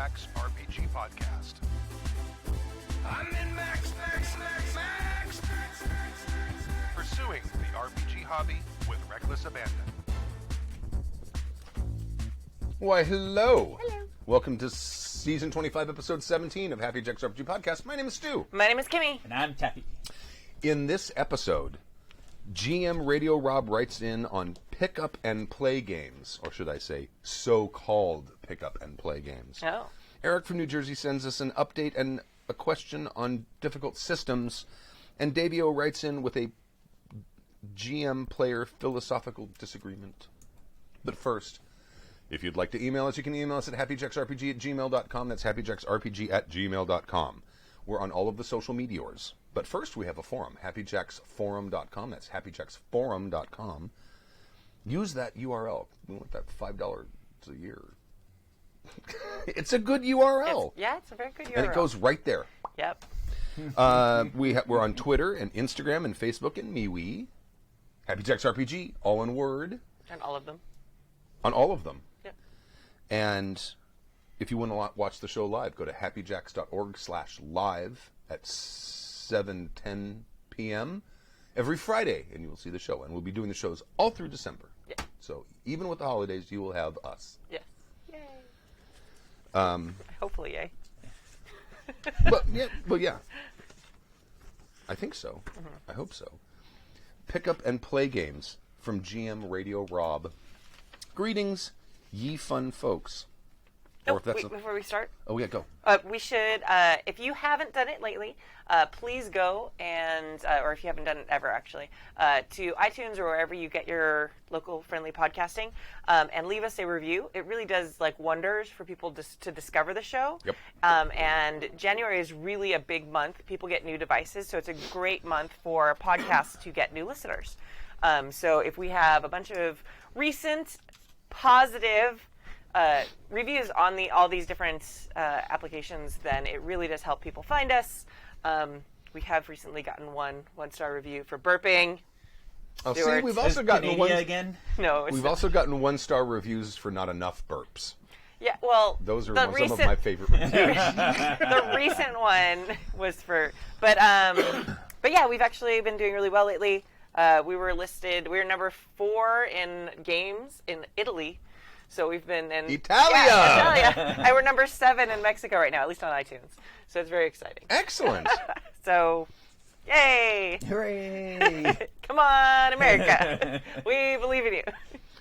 Jack's RPG Podcast. I'm in Max. Pursuing the RPG hobby with reckless abandon. Why, hello. Hello. Welcome to Season 25, Episode 17 of Happy Jack's RPG Podcast. My name is Stu. My name is Kimmy. And I'm Taffy. In this episode, GM Radio Rob writes in on pick-up and play games, or should I say, so-called pick-up and play games. Oh. Eric from New Jersey sends us an update and a question on difficult systems, and Davio writes in with a GM player philosophical disagreement. But first, if you'd like to email us, you can email us at happyjacksrpg@gmail.com. That's happyjacksrpg@gmail.com. We're on all of the social meteors. But first, we have a forum, happyjacksforum.com. That's happyjacksforum.com. Use that URL. We want that $5 a year. It's a good URL. It's a very good URL. And it goes right there. Yep. We're on Twitter and Instagram and Facebook and MeWe. HappyJacksRPG, all in word. And all of them. On all of them. Yep. And if you want to watch the show live, go to happyjacks.org/live at 7:10 p.m. every Friday, and you will see the show. And we'll be doing the shows all through December. Yeah. So even with the holidays, you will have us. Yes. Yay. Hopefully, yay. But yeah. I think so. Mm-hmm. I hope so. Pick up and play games from GM Radio Rob. Greetings, ye fun folks. Before we start. Oh, yeah, go. We should, if you haven't done it lately, please go and, or if you haven't done it ever, actually, to iTunes or wherever you get your local friendly podcasting, and leave us a review. It really does, wonders for people to discover the show. Yep. And January is really a big month. People get new devices, so it's a great month for podcasts to get new listeners. So if we have a bunch of recent, positive reviews on all these different applications, then it really does help people find us. We have recently gotten one-star review for burping. Oh, see, we've also gotten again. No, we've also gotten one-star reviews for not enough burps. Yeah, well, those are some of my favorite reviews. The recent one was for, but yeah, we've actually been doing really well lately. We were number 4 in games in Italy. So we've been in Italia. And we're number 7 in Mexico right now, at least on iTunes. So it's very exciting. Excellent. So, yay! Hooray! Come on, America! We believe in you.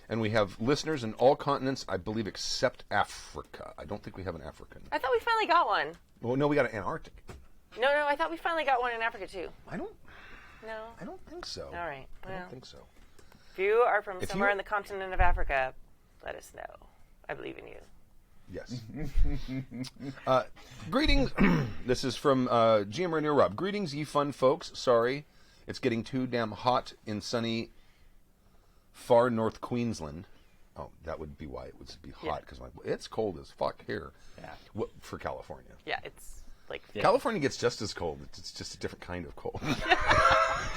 And we have listeners in all continents, I believe, except Africa. I don't think we have an African. I thought we finally got one. Well, no, we got an Antarctic. No, I thought we finally got one in Africa too. I don't think so. All right. Well, I don't think so. If you are from somewhere in the continent of Africa, let us know. I believe in you. Yes. Greetings. This is from GM Radio Rob. Greetings, ye fun folks. Sorry, it's getting too damn hot in sunny, far north Queensland. Oh, that would be why it would be hot, because it's cold as fuck here. Yeah. For California. Yeah, it's Yeah. California gets just as cold. It's just a different kind of cold.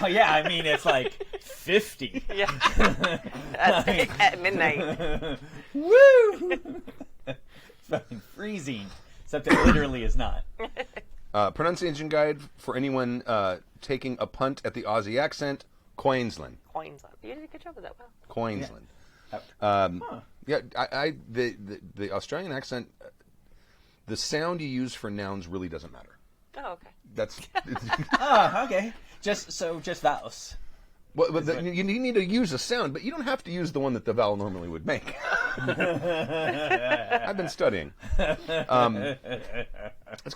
Oh, yeah, I mean, it's 50. Yeah. At midnight. Woo! It's fucking freezing. Except it literally is not. Pronunciation guide for anyone taking a punt at the Aussie accent, Queensland. Queensland. You did a good job with that. Wow. Queensland. Yeah. The Australian accent, the sound you use for nouns really doesn't matter. Oh, okay. That's Okay. Just vowels. well, but you need to use a sound, but you don't have to use the one that the vowel normally would make. I've been studying. It's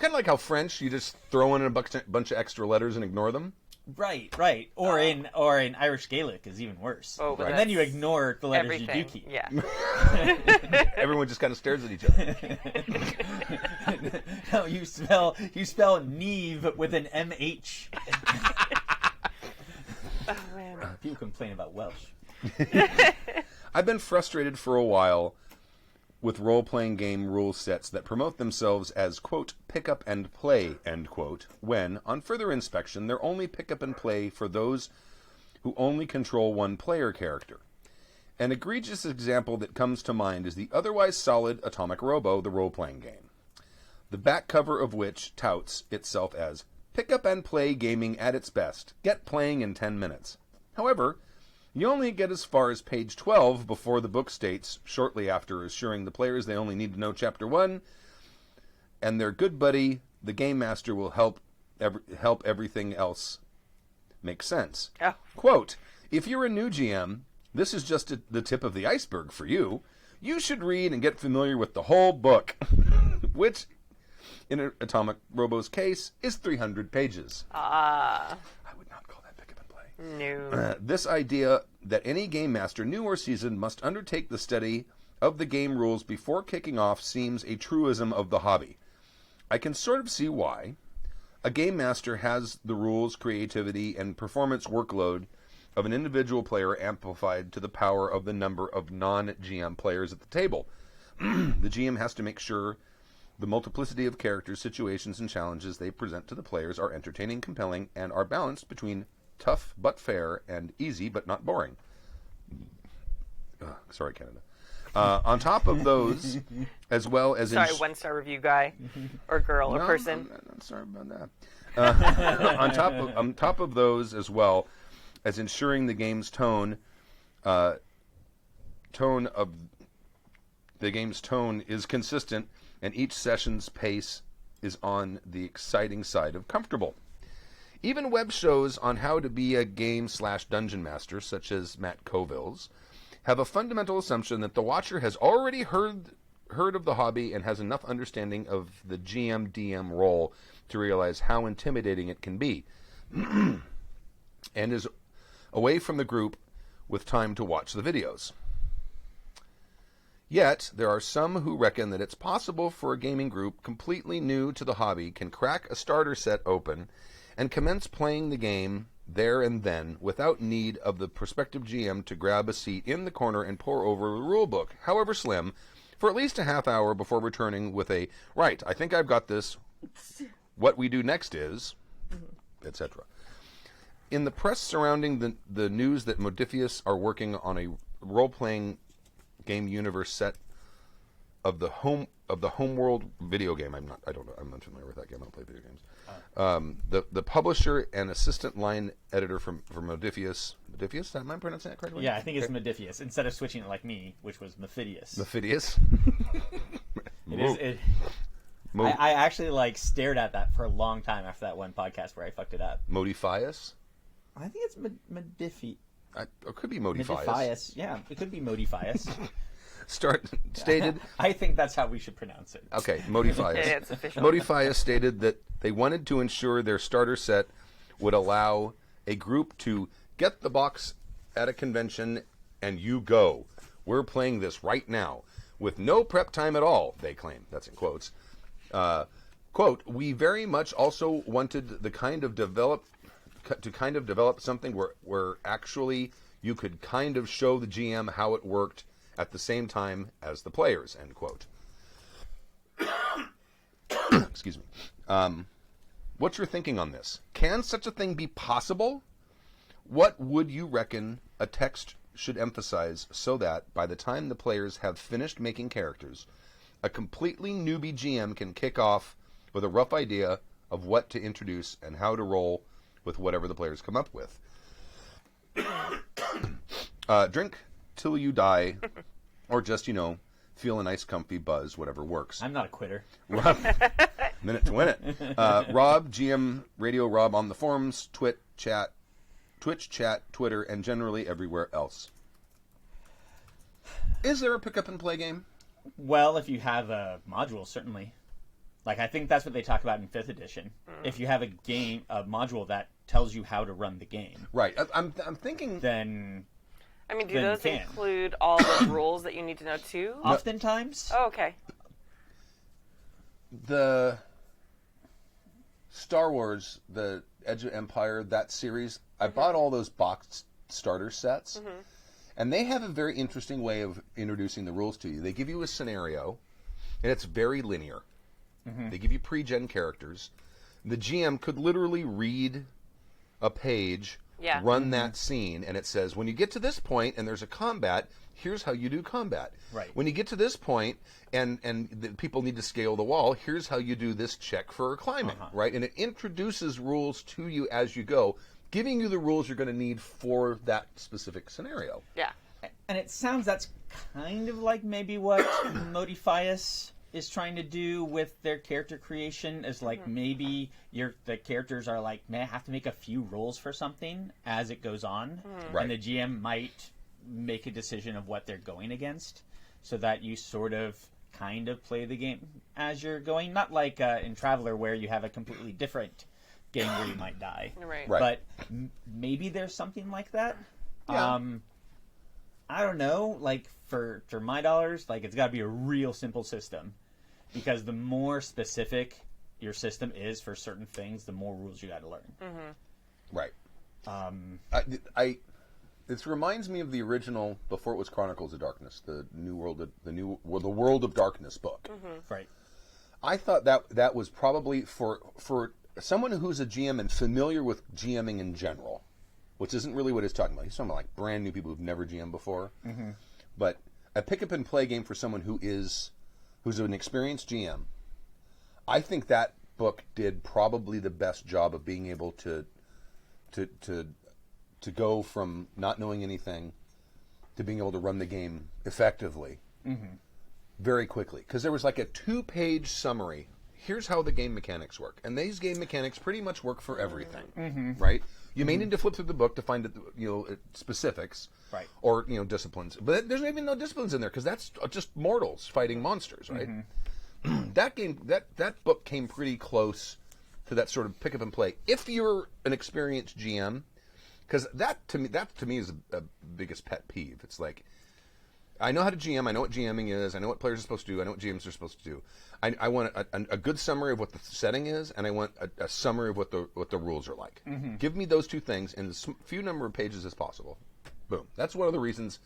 kind of like how French, you just throw in a bunch of extra letters and ignore them. Right. Or in Irish Gaelic is even worse. Oh, and then you ignore the letters everything. you do keep. Yeah. Everyone just kind of stares at each other. No, you spell Neve with an MH. Oh, man. People complain about Welsh. I've been frustrated for a while with role-playing game rule sets that promote themselves as, quote, pick up and play, end quote, when, on further inspection, they're only pick up and play for those who only control one player character. An egregious example that comes to mind is the otherwise solid Atomic Robo, the role-playing game. the back cover of which touts itself as pick up and play gaming at its best. Get playing in 10 minutes. However, you only get as far as page 12 before the book states, shortly after assuring the players they only need to know Chapter 1, and their good buddy, the Game Master, will help everything else make sense. Oh. Quote, if you're a new GM, this is just the tip of the iceberg for you. You should read and get familiar with the whole book, which, in Atomic Robo's case, is 300 pages. I would not call that pick up and play. No. This idea that any game master, new or seasoned, must undertake the study of the game rules before kicking off seems a truism of the hobby. I can sort of see why. A game master has the rules, creativity, and performance workload of an individual player amplified to the power of the number of non-GM players at the table. The GM has to make sure the multiplicity of characters, situations, and challenges they present to the players are entertaining, compelling, and are balanced between tough but fair and easy but not boring. Sorry, Canada. On top of those, as well as... Sorry, one-star review guy or girl or person. I'm sorry about that. On top of those, as well as ensuring the game's tone is consistent, and each session's pace is on the exciting side of comfortable. Even web shows on how to be a game/dungeon master, such as Matt Colville's, have a fundamental assumption that the watcher has already heard of the hobby and has enough understanding of the GM/DM role to realize how intimidating it can be, and is away from the group with time to watch the videos. Yet, there are some who reckon that it's possible for a gaming group completely new to the hobby can crack a starter set open and commence playing the game there and then without need of the prospective GM to grab a seat in the corner and pore over the rule book, however slim, for at least a half hour before returning with a, right, I think I've got this, what we do next is, etc. In the press surrounding the news that Modiphius are working on a role-playing game universe set of the Homeworld video game, I'm not familiar with that game. I don't play video games. The publisher and assistant line editor for Modiphius. Modiphius? Am I pronouncing that correctly? Yeah, I think it's Modiphius instead of switching it like me, which was Mephidius. Mephidius. I actually stared at that for a long time after that one podcast where I fucked it up. Modiphius? I think it's Modiphius. It could be Modiphius. Modiphius. Yeah, it could be Modiphius. Stated. I think that's how we should pronounce it. Okay, Modiphius. Yeah, it's official. Modiphius stated that they wanted to ensure their starter set would allow a group to get the box at a convention and you go. We're playing this right now with no prep time at all, they claim. That's in quotes. Quote, we very much also wanted to kind of develop something where actually you could kind of show the GM how it worked at the same time as the players, end quote. Excuse me. What's your thinking on this? Can such a thing be possible? What would you reckon a text should emphasize so that by the time the players have finished making characters, a completely newbie GM can kick off with a rough idea of what to introduce and how to roll with whatever the players come up with? Drink till you die, or just, feel a nice comfy buzz, whatever works. I'm not a quitter. Rob, minute to win it. Rob, GM Radio Rob on the forums, Twitch chat, Twitter, and generally everywhere else. Is there a pick up and play game? Well, if you have a module, certainly. I think that's what they talk about in 5th edition. If you have a module that tells you how to run the game. Right. I'm thinking... Then... I mean, do those include all the rules that you need to know, too? Oftentimes. Oh, okay. The Star Wars, the Edge of Empire, that series, I bought all those boxed starter sets, and they have a very interesting way of introducing the rules to you. They give you a scenario, and it's very linear. They give you pre-gen characters. The GM could literally read a page, run that scene, and it says, when you get to this point and there's a combat, Here's how you do combat. Right. When you get to this point, and the people need to scale the wall, here's how you do this check for climbing, right? And it introduces rules to you as you go, giving you the rules you're going to need for that specific scenario. Yeah. And it sounds that's kind of like maybe what Modifius is trying to do with their character creation, is like maybe the characters are like, may I have to make a few rolls for something as it goes on, Right. and the GM might make a decision of what they're going against, so that you sort of kind of play the game as you're going, not like in Traveller where you have a completely different game where you might die. Right. Right. But maybe there's something like that. Yeah. I don't know. Like for my dollars, like it's got to be a real simple system, because the more specific your system is for certain things, the more rules you got to learn. Right. This reminds me of the original, before it was Chronicles of Darkness, the World of Darkness book. Right. I thought that was probably for someone who's a GM and familiar with GMing in general, which isn't really what he's talking about. He's talking about like brand new people who've never GM'd before. But a pick up and play game for someone who's an experienced GM. I think that book did probably the best job of being able to go from not knowing anything to being able to run the game effectively very quickly. Because there was like a 2-page summary. Here's how the game mechanics work. And these game mechanics pretty much work for everything, right? You may need to flip through the book to find specifics, Right. or disciplines. But there's even no disciplines in there because that's just mortals fighting monsters, right? That book came pretty close to that sort of pick up and play. If you're an experienced GM, because that to me is a biggest pet peeve. It's like, I know how to GM. I know what GMing is. I know what players are supposed to do. I know what GMs are supposed to do. I want a good summary of what the setting is, and I want a summary of what the rules are like. Give me those two things in as few number of pages as possible. Boom. That's one of the reasons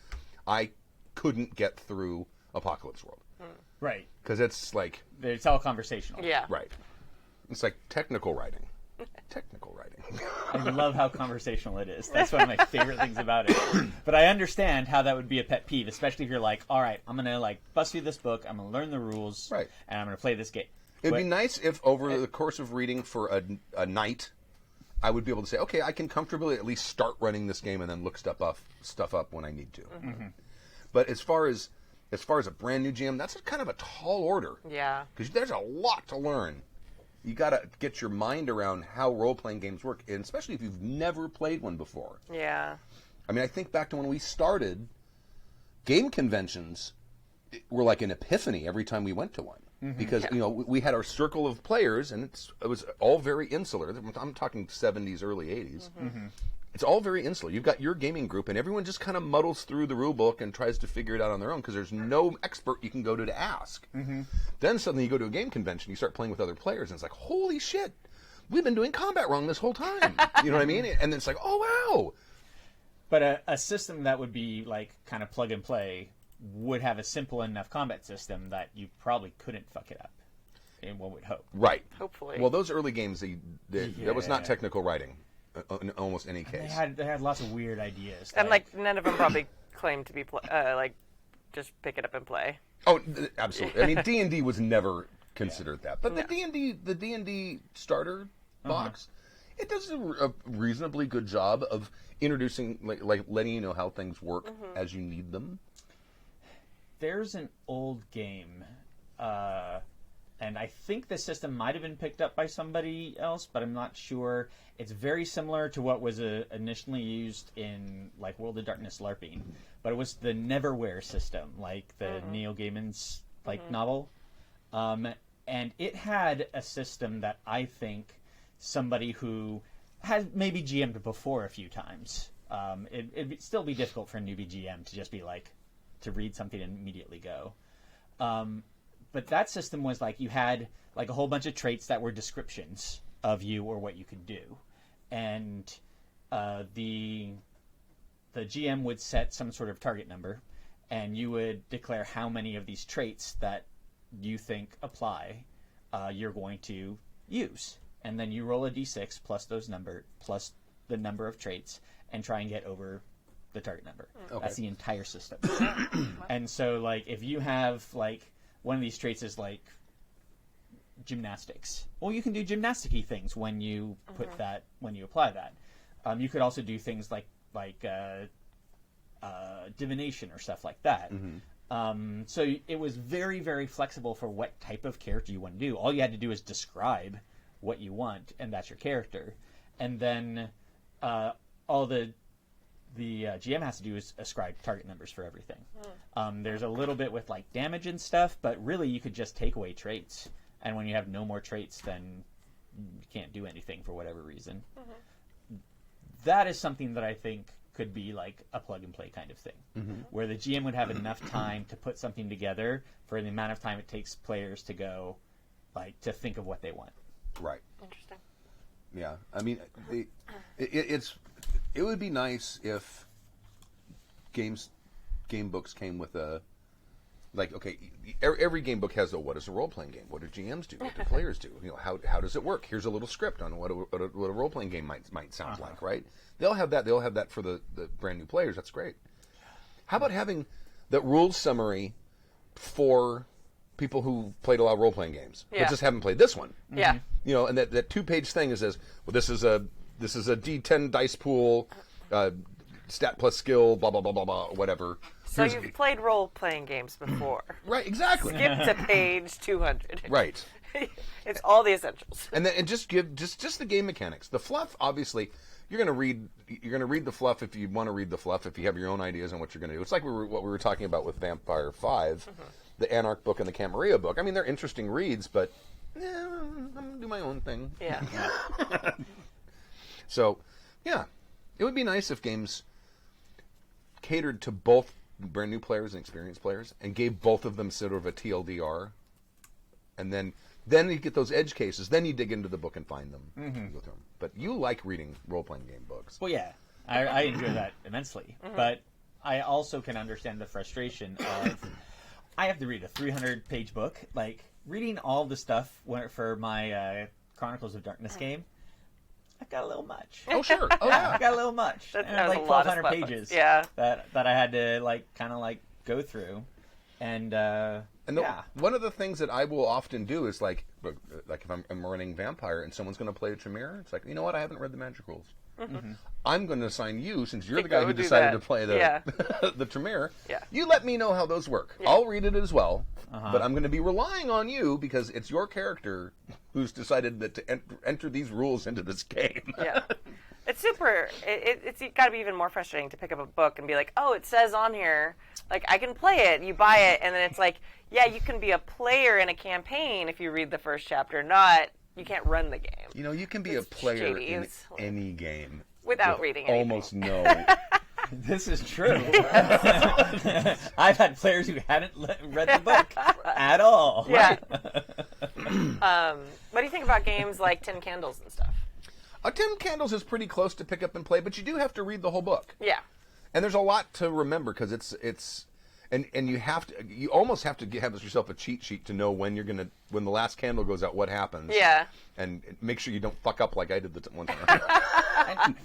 I couldn't get through Apocalypse World. Right. Because it's like, It's all conversational. Yeah. right. It's like technical writing. Technical writing. I love how conversational it is. That's one of my favorite things about it. But I understand how that would be a pet peeve, especially if you're like, all right, I'm going to like bust through this book, I'm going to learn the rules, Right. and I'm going to play this game. It'd be nice if over the course of reading for a night, I would be able to say, okay, I can comfortably at least start running this game and then look stuff up when I need to. But as far as a brand new GM, that's kind of a tall order. Yeah. Because there's a lot to learn. You got to get your mind around how role-playing games work, and especially if you've never played one before. Yeah. I mean, I think back to when we started, game conventions were like an epiphany every time we went to one. Because, we had our circle of players, and it was all very insular. I'm talking 70s, early 80s. It's all very insular. You've got your gaming group, and everyone just kind of muddles through the rule book and tries to figure it out on their own because there's no expert you can go to ask. Then suddenly you go to a game convention, you start playing with other players, and it's like, holy shit, we've been doing combat wrong this whole time. You know what I mean? And then it's like, oh, wow. But a system that would be like kind of plug and play would have a simple enough combat system that you probably couldn't fuck it up. And one would hope. Right. Hopefully. Well, those early games, that was not Yeah. technical writing in almost any case. They had lots of weird ideas. And like none of them probably claim to be like just pick it up and play. Oh, absolutely. I mean, D&D was never considered that. But the D&D starter box, it does a reasonably good job of introducing, like letting you know how things work as you need them. There's an old game, and I think the system might have been picked up by somebody else, but I'm not sure. It's very similar to what was initially used in like World of Darkness LARPing, but it was the Neverwhere system, like the Neil Gaiman's novel, and it had a system that I think somebody who had maybe GM'd before a few times, it'd still be difficult for a newbie GM to just be like, to read something and immediately go. But that system was like you had like a whole bunch of traits that were descriptions of you or what you could do. And the GM would set some sort of target number, and you would declare how many of these traits that you think apply you're going to use. And then you roll a d6 plus the number of traits and try and get over the target number. Okay. That's the entire system. And so, like, if you have, like, one of these traits is, like, gymnastics. Well, you can do gymnastic-y things when you put that, when you apply that. You could also do things like divination or stuff like that. So it was very, very flexible for what type of character you want to do. All you had to do is describe what you want, and that's your character. And then all the GM has to do is ascribe target numbers for everything. There's a little bit with like damage and stuff, but really you could just take away traits. And when you have no more traits, then you can't do anything for whatever reason. That is something that I think could be like a plug-and-play kind of thing, where the GM would have enough time to put something together for the amount of time it takes players to go, like, to think of what they want. Right. Interesting. Yeah. I mean, it would be nice if game books came with a, like, okay, every game book has a what is a role-playing game? What do GMs do? What do players do? You know, how does it work? Here's a little script on what a role-playing game might sound like, right? They'll have that. They'll have that for the brand new players. That's great. How about having that rules summary for people who played a lot of role-playing games but just haven't played this one? Yeah. You know, and that 2-page thing is says, well, this is a D10 dice pool, stat plus skill, blah blah blah blah blah, whatever. So you've played role-playing games before. Right, exactly. Skip to page 200. Right. It's all the essentials. And then just give just the game mechanics. The fluff, obviously, you're going to read the fluff if you want to read the fluff, if you have your own ideas on what you're going to do. It's like what we were talking about with Vampire 5, the Anarch book and the Camarilla book. I mean, they're interesting reads, but I'm going to do my own thing. Yeah. So, yeah, it would be nice if games catered to both brand new players and experienced players and gave both of them sort of a TLDR. And then you get those edge cases. Then you dig into the book and find them. And go through them. But you like reading role-playing game books. Well, yeah, I enjoy that immensely. But I also can understand the frustration of I have to read a 300-page book. Like, reading all the stuff for my Chronicles of Darkness game, I've got a little much. Oh, sure. Oh, yeah. I got a little much. That And like was a lot of 1,200 stuff. pages. Yeah. That I had to like kind of like go through, and one of the things that I will often do is like if I'm running Vampire and someone's going to play a Tremere, it's like, you know what? I haven't read the magic rules. I'm going to assign you, since you're the guy go who do decided that. to play the Yeah. the Tremere. Yeah. You let me know how those work. I'll read it as well, but I'm going to be relying on you because it's your character who's decided that to enter these rules into this game. Yeah. It's super. It's got to be even more frustrating to pick up a book and be like, oh, it says on here, like, I can play it. You buy it, and then it's like, yeah, you can be a player in a campaign if you read the first chapter, you can't run the game. You know, you can be a It's player shady. in It's any game without with reading anything. almost no. this is true. I've had players who hadn't read the book at all. Yeah. What do you think about games like Tin Candles and stuff? 10 Candles is pretty close to pick up and play, but you do have to read the whole book. Yeah. And there's a lot to remember because and you almost have to have yourself a cheat sheet to know when the last candle goes out, what happens. Yeah. And make sure you don't fuck up like I did the one time.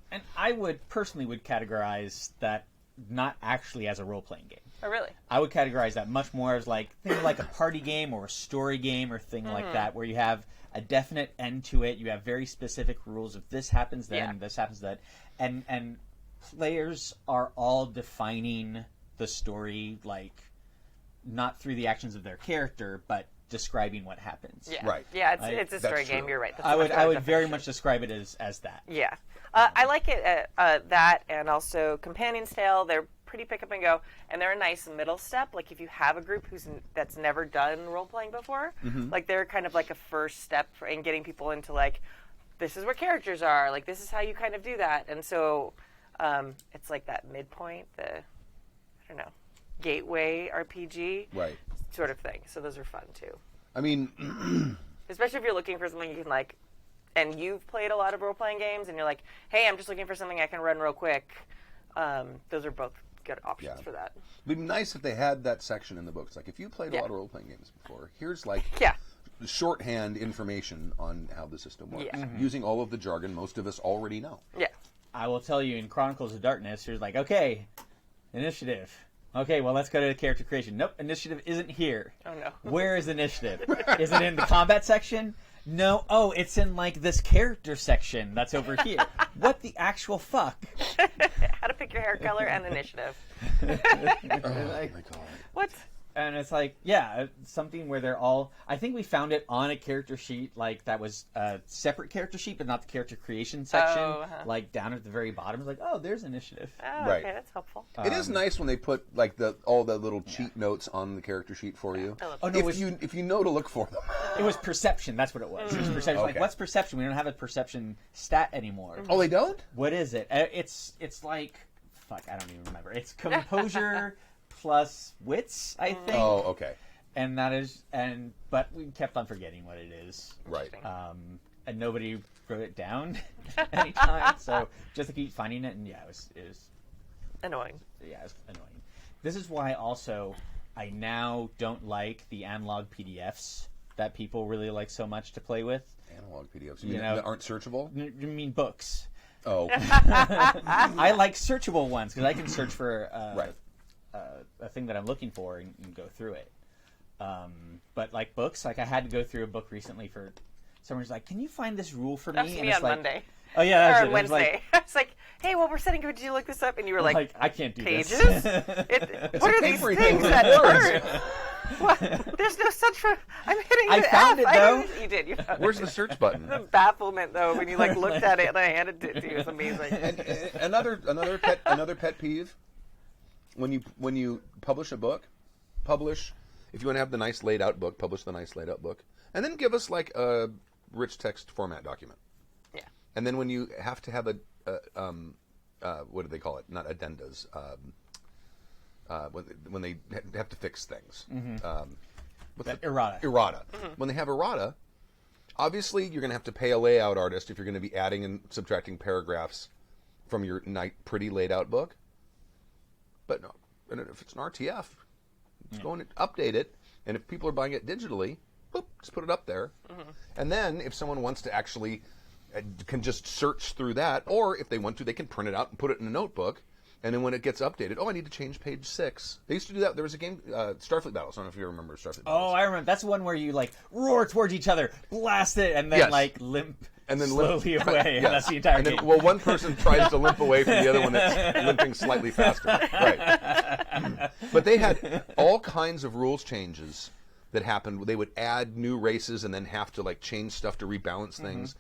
And I would categorize that not actually as a role-playing game. Oh, really? I would categorize that much more as like a party game or a story game or thing like that, where you have a definite end to it. You have very specific rules. If this happens, then this happens, that, and players are all defining the story, like, not through the actions of their character, but describing what happens. Yeah. Right. Yeah, it's a story That's game. true. You're right. That's I a would much better very definition. much describe it as that. Yeah. I like it, that, and also Companion's Tale. They're pretty pick up and go, and they're a nice middle step. Like, if you have a group that's never done role-playing before, like, they're kind of like a first step in getting people into, like, this is where characters are. Like, this is how you kind of do that. And so it's like that midpoint, I don't know, gateway RPG Right. sort of thing. So those are fun, too. I mean, Especially if you're looking for something you can, like, and you've played a lot of role-playing games, and you're like, hey, I'm just looking for something I can run real quick. Those are both good options for that. it'd be nice if they had that section in the books. Like, if you played a lot of role-playing games before, here's like shorthand information on how the system works, Yeah. using all of the jargon most of us already know. Yeah. I will tell you, in Chronicles of Darkness, you're like, okay, initiative. Okay, well, let's go to character creation. Nope, initiative isn't here. Oh, no. Where is initiative? Is it in the combat section? No. Oh, it's in, like, this character section that's over here. What the actual fuck? How to pick your hair color and initiative. Oh my god. What? And it's like, yeah, something where they're all... I think we found it on a character sheet, like, that was a separate character sheet, but not the character creation section. Oh, uh-huh. Like, down at the very bottom. It's like, oh, there's initiative. Oh, Right. okay, that's helpful. It is nice when they put like all the little cheat notes on the character sheet for you. I love Oh, no, If you know to look for them. It was perception. That's what it was. It was perception. Like, Okay. what's perception? We don't have a perception stat anymore. Oh, they don't? What is it? It's like... Fuck, I don't even remember. It's composure plus wits, I think. Oh, okay. And that is... But we kept on forgetting what it is. Right. And nobody wrote it down anytime. So just to keep finding it, and yeah, it was Annoying. yeah, it's annoying. This is why also I now don't like the analog PDFs that people really like so much to play with. Analog PDFs. You You mean know- that aren't searchable? You mean books? Oh, I like searchable ones because I can search for right. a thing that I'm looking for and go through it. But like books, like I had to go through a book recently for someone's like, "Can you find this rule for me?" That was And me it's on like, Monday. Oh yeah, that's Or it. on It was like- Wednesday. I was like, hey, while we're setting, could you look this up? And you were like, I can't do pages? this. What are these papery things thing. that are? What? There's no such for. I'm hitting I the found F. it, though. You did. You found Where's it. the search button? The bafflement though when you like looked at it and I handed it to you is amazing. another pet peeve when you publish a book, if you want to have the nice laid out book, publish the nice laid out book, and then give us like a rich text format document. Yeah. And then when you have to have what do they call it? Not addendas. When they have to fix things. What's That errata. Errata. When they have errata, obviously you're going to have to pay a layout artist if you're going to be adding and subtracting paragraphs from your pretty laid out book. But no, and if it's an RTF, just go and update it. And if people are buying it digitally, boop, just put it up there. And then if someone wants to actually can just search through that, or if they want to, they can print it out and put it in a notebook. And then when it gets updated, I need to change page 6. They used to do that. There was a game, Starfleet Battles. I don't know if you remember Starfleet Battles. Oh, I remember. That's one where you like roar towards each other, blast it, and then Yes. like limp And then slowly limp, away. And yes. that's the entire and then, game. well, one person tries to limp away from the other one that's limping slightly faster. Right. But they had all kinds of rules changes that happened. They would add new races and then have to like change stuff to rebalance things.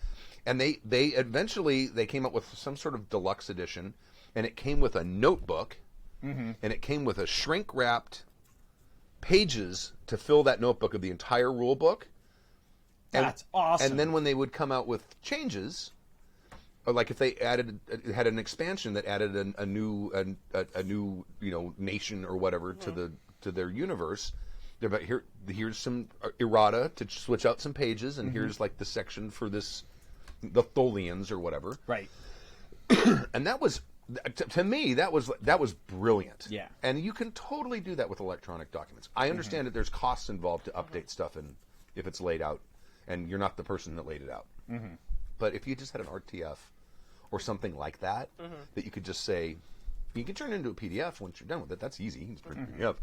And they eventually they came up with some sort of deluxe edition, and it came with a notebook, and it came with a shrink wrapped pages to fill that notebook of the entire rule book. And, That's awesome. And then when they would come out with changes, or like if they had an expansion that added a new nation or whatever to their universe, they're about here's some errata to switch out some pages, and here's like the section for the Tholians or whatever. Right. And that was to me that was brilliant. Yeah. And you can totally do that with electronic documents. I understand that there's costs involved to update stuff, and if it's laid out, and you're not the person that laid it out. But if you just had an RTF or something like that, that you could just say, you can turn it into a PDF once you're done with it. That's easy. You can just print a PDF.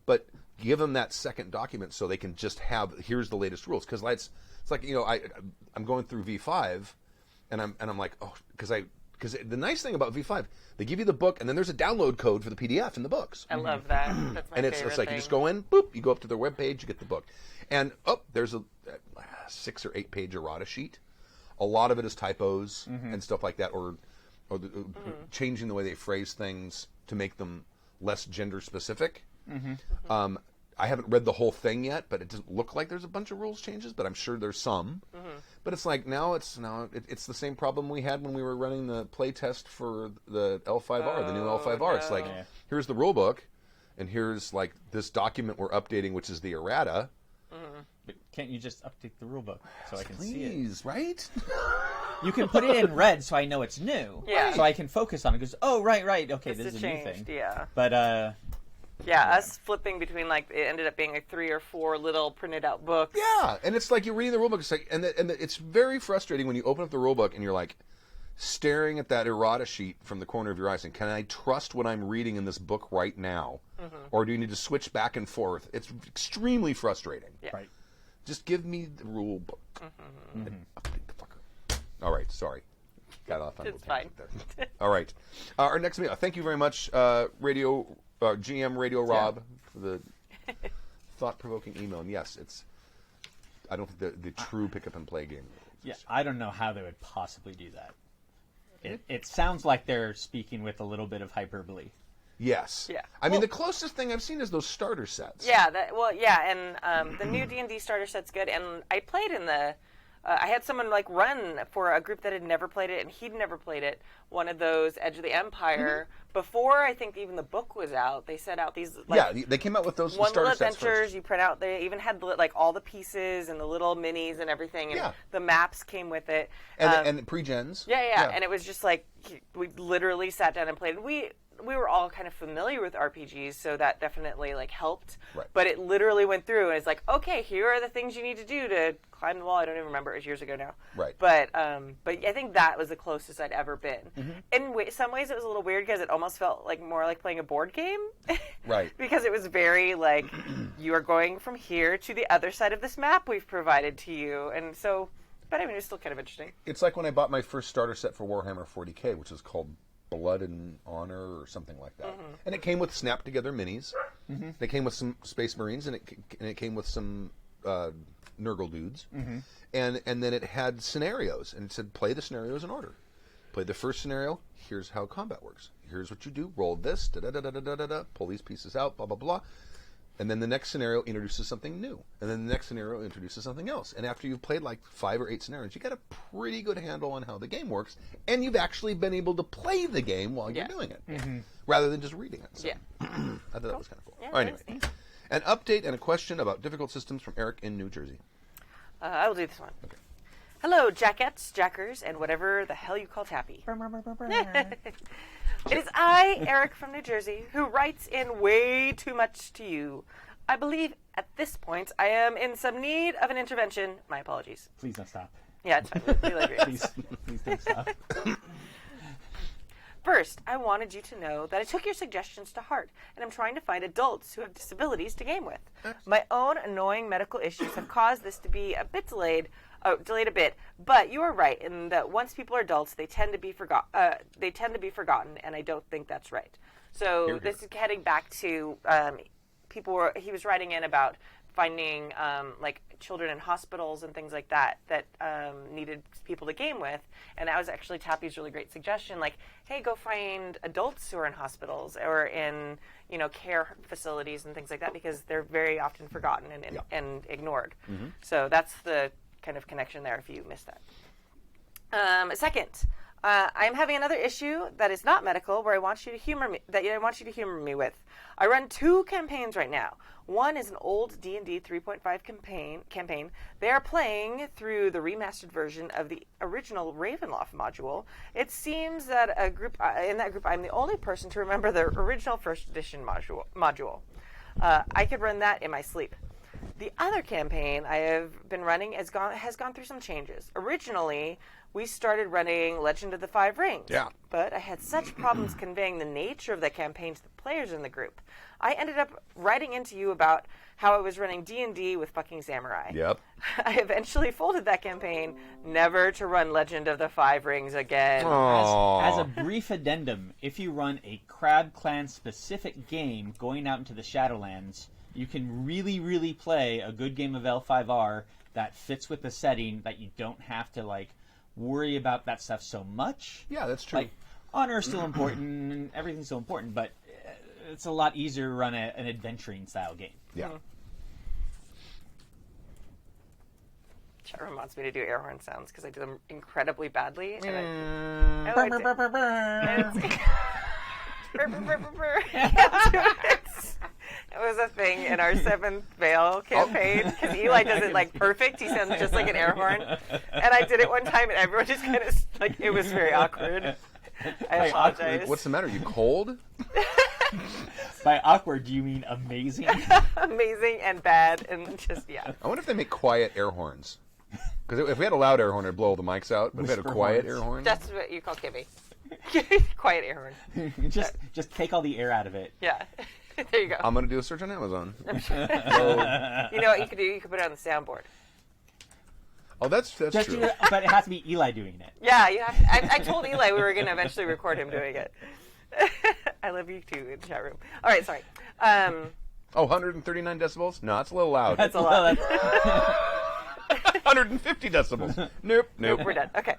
But give them that second document so they can just have, here's the latest rules. Because it's like, I'm going through V5, and I'm like, oh, because the nice thing about V5, they give you the book, and then there's a download code for the PDF in the books. I love that. That's my And favorite it's like thing. you just go in, boop, you go up to their webpage, you get the book. And there's a 6 or 8 page errata sheet. A lot of it is typos and stuff like that, or changing the way they phrase things to make them less gender specific. I haven't read the whole thing yet, but it doesn't look like there's a bunch of rules changes, but I'm sure there's some. But it's like it's the same problem we had when we were running the play test for the L5R, the new L5R. It's like, here's the rule book, and here's like this document we're updating, which is the errata. But can't you just update the rulebook so I can see it? Please, right? You can put it in red so I know it's new. Yeah. So I can focus on it. Because right. Okay, This this is has a new changed, thing. yeah. But Yeah, us flipping between like it ended up being like 3 or 4 little printed out books. Yeah, and it's like you're reading the rulebook. It's like, and it's very frustrating when you open up the rulebook and you're like, staring at that errata sheet from the corner of your eye saying, can I trust what I'm reading in this book right now? Or do you need to switch back and forth? It's extremely frustrating. Yeah. Right. Just give me the rule book. All right, sorry. Got off on a It's little tangent fine. there. All right. Our next meeting. Thank you very much, GM Radio Rob, for the thought-provoking email. And yes, it's. I don't think the true pick-up-and-play game. Yeah, I don't know how they would possibly do that. It sounds like they're speaking with a little bit of hyperbole. Yes. Yeah. I mean, the closest thing I've seen is those starter sets. Yeah, and the new D&D starter set's good. And I played in the. I had someone like run for a group that had never played it, and he'd never played it. One of those Edge of the Empire before I think even the book was out. They set out these They came out with those one starter little sets adventures. first. You print out. They even had like all the pieces and the little minis and everything, and the maps came with it. And pre-gens. Yeah, and it was just like we literally sat down and played. We were all kind of familiar with RPGs, so that definitely like helped. Right. But it literally went through, and it's like, okay, here are the things you need to do to climb the wall. I don't even remember; it was years ago now. Right. But I think that was the closest I'd ever been. In some ways, it was a little weird because it almost felt like more like playing a board game. Right. Because it was very like you are going from here to the other side of this map we've provided to you, and so. But I mean, it's still kind of interesting. It's like when I bought my first starter set for Warhammer 40K, which was called Blood and Honor or something like that. And it came with snap together minis. They came with some Space Marines, and it came with some Nurgle dudes. And then it had scenarios, and it said play the scenarios in order. Play the first scenario. Here's how combat works. Here's what you do. Roll this. Da da da da da da da. Pull these pieces out. Blah blah blah. And then the next scenario introduces something new. And then the next scenario introduces something else. And after you've played like 5 or 8 scenarios, you got a pretty good handle on how the game works. And you've actually been able to play the game while you're doing it. Rather than just reading it. So I thought that was kind of cool. Yeah, Anyway, that's neat. an update and a question about difficult systems from Eric in New Jersey. I will do this one. Okay. Hello, Jackettes, Jackers, and whatever the hell you call Tappy. It is I, Eric from New Jersey, who writes in way too much to you. I believe at this point I am in some need of an intervention. My apologies. Please don't stop. Yeah, it's fine. We like it. Please don't stop. First, I wanted you to know that I took your suggestions to heart, and I'm trying to find adults who have disabilities to game with. My own annoying medical issues have caused this to be a bit delayed a bit, but you are right in that once people are adults, they tend to be forgotten, and I don't think that's right. So this is heading back to he was writing in about finding like children in hospitals and things like that needed people to game with, and that was actually Tappy's really great suggestion. Like, hey, go find adults who are in hospitals or in care facilities and things like that, because they're very often forgotten and ignored. So that's the kind of connection there. If you missed that. Second. I am having another issue that is not medical, where I want you to humor me with. I run 2 campaigns right now. One is an old D&D 3.5 campaign. They are playing through the remastered version of the original Ravenloft module. It seems that in that group, I'm the only person to remember the original first edition module. I could run that in my sleep. The other campaign I have been running has gone through some changes. Originally, we started running Legend of the Five Rings. Yeah. But I had such problems conveying the nature of the campaign to the players in the group. I ended up writing into you about how I was running D&D with fucking samurai. Yep. I eventually folded that campaign, never to run Legend of the Five Rings again. As a brief addendum, if you run a Crab Clan specific game going out into the Shadowlands, you can really, really play a good game of L5R that fits with the setting, that you don't have to worry about that stuff so much. Yeah, that's true. Honor is still important, and everything's still important, but it's a lot easier to run an adventuring style game. Yeah. Chatroom wants me to do air horn sounds because I do them incredibly badly. And it was a thing in our 7th Veil campaign, because Eli does it perfect. He sounds just like an air horn. And I did it one time, and everyone just kind of, it was very awkward. I apologize. What's the matter? You cold? By awkward, do you mean amazing? Amazing and bad, and just, yeah. I wonder if they make quiet air horns. Because if we had a loud air horn, it'd blow all the mics out. But if we had a Whisper quiet horns. air horn, That's what you call Kimmy. Quiet air horn. just take all the air out of it. Yeah. There you go. I'm gonna do a search on Amazon. You know what you could do? You could put it on the soundboard. Oh, that's Just true. do it, but it has to be Eli doing it. Yeah, you have I told Eli we were going to eventually record him doing it. I love you too in the chat room. All right, sorry. Oh, 139 decibels? No, it's a little loud. That's a lot. 150 decibels. Nope. We're done. Okay.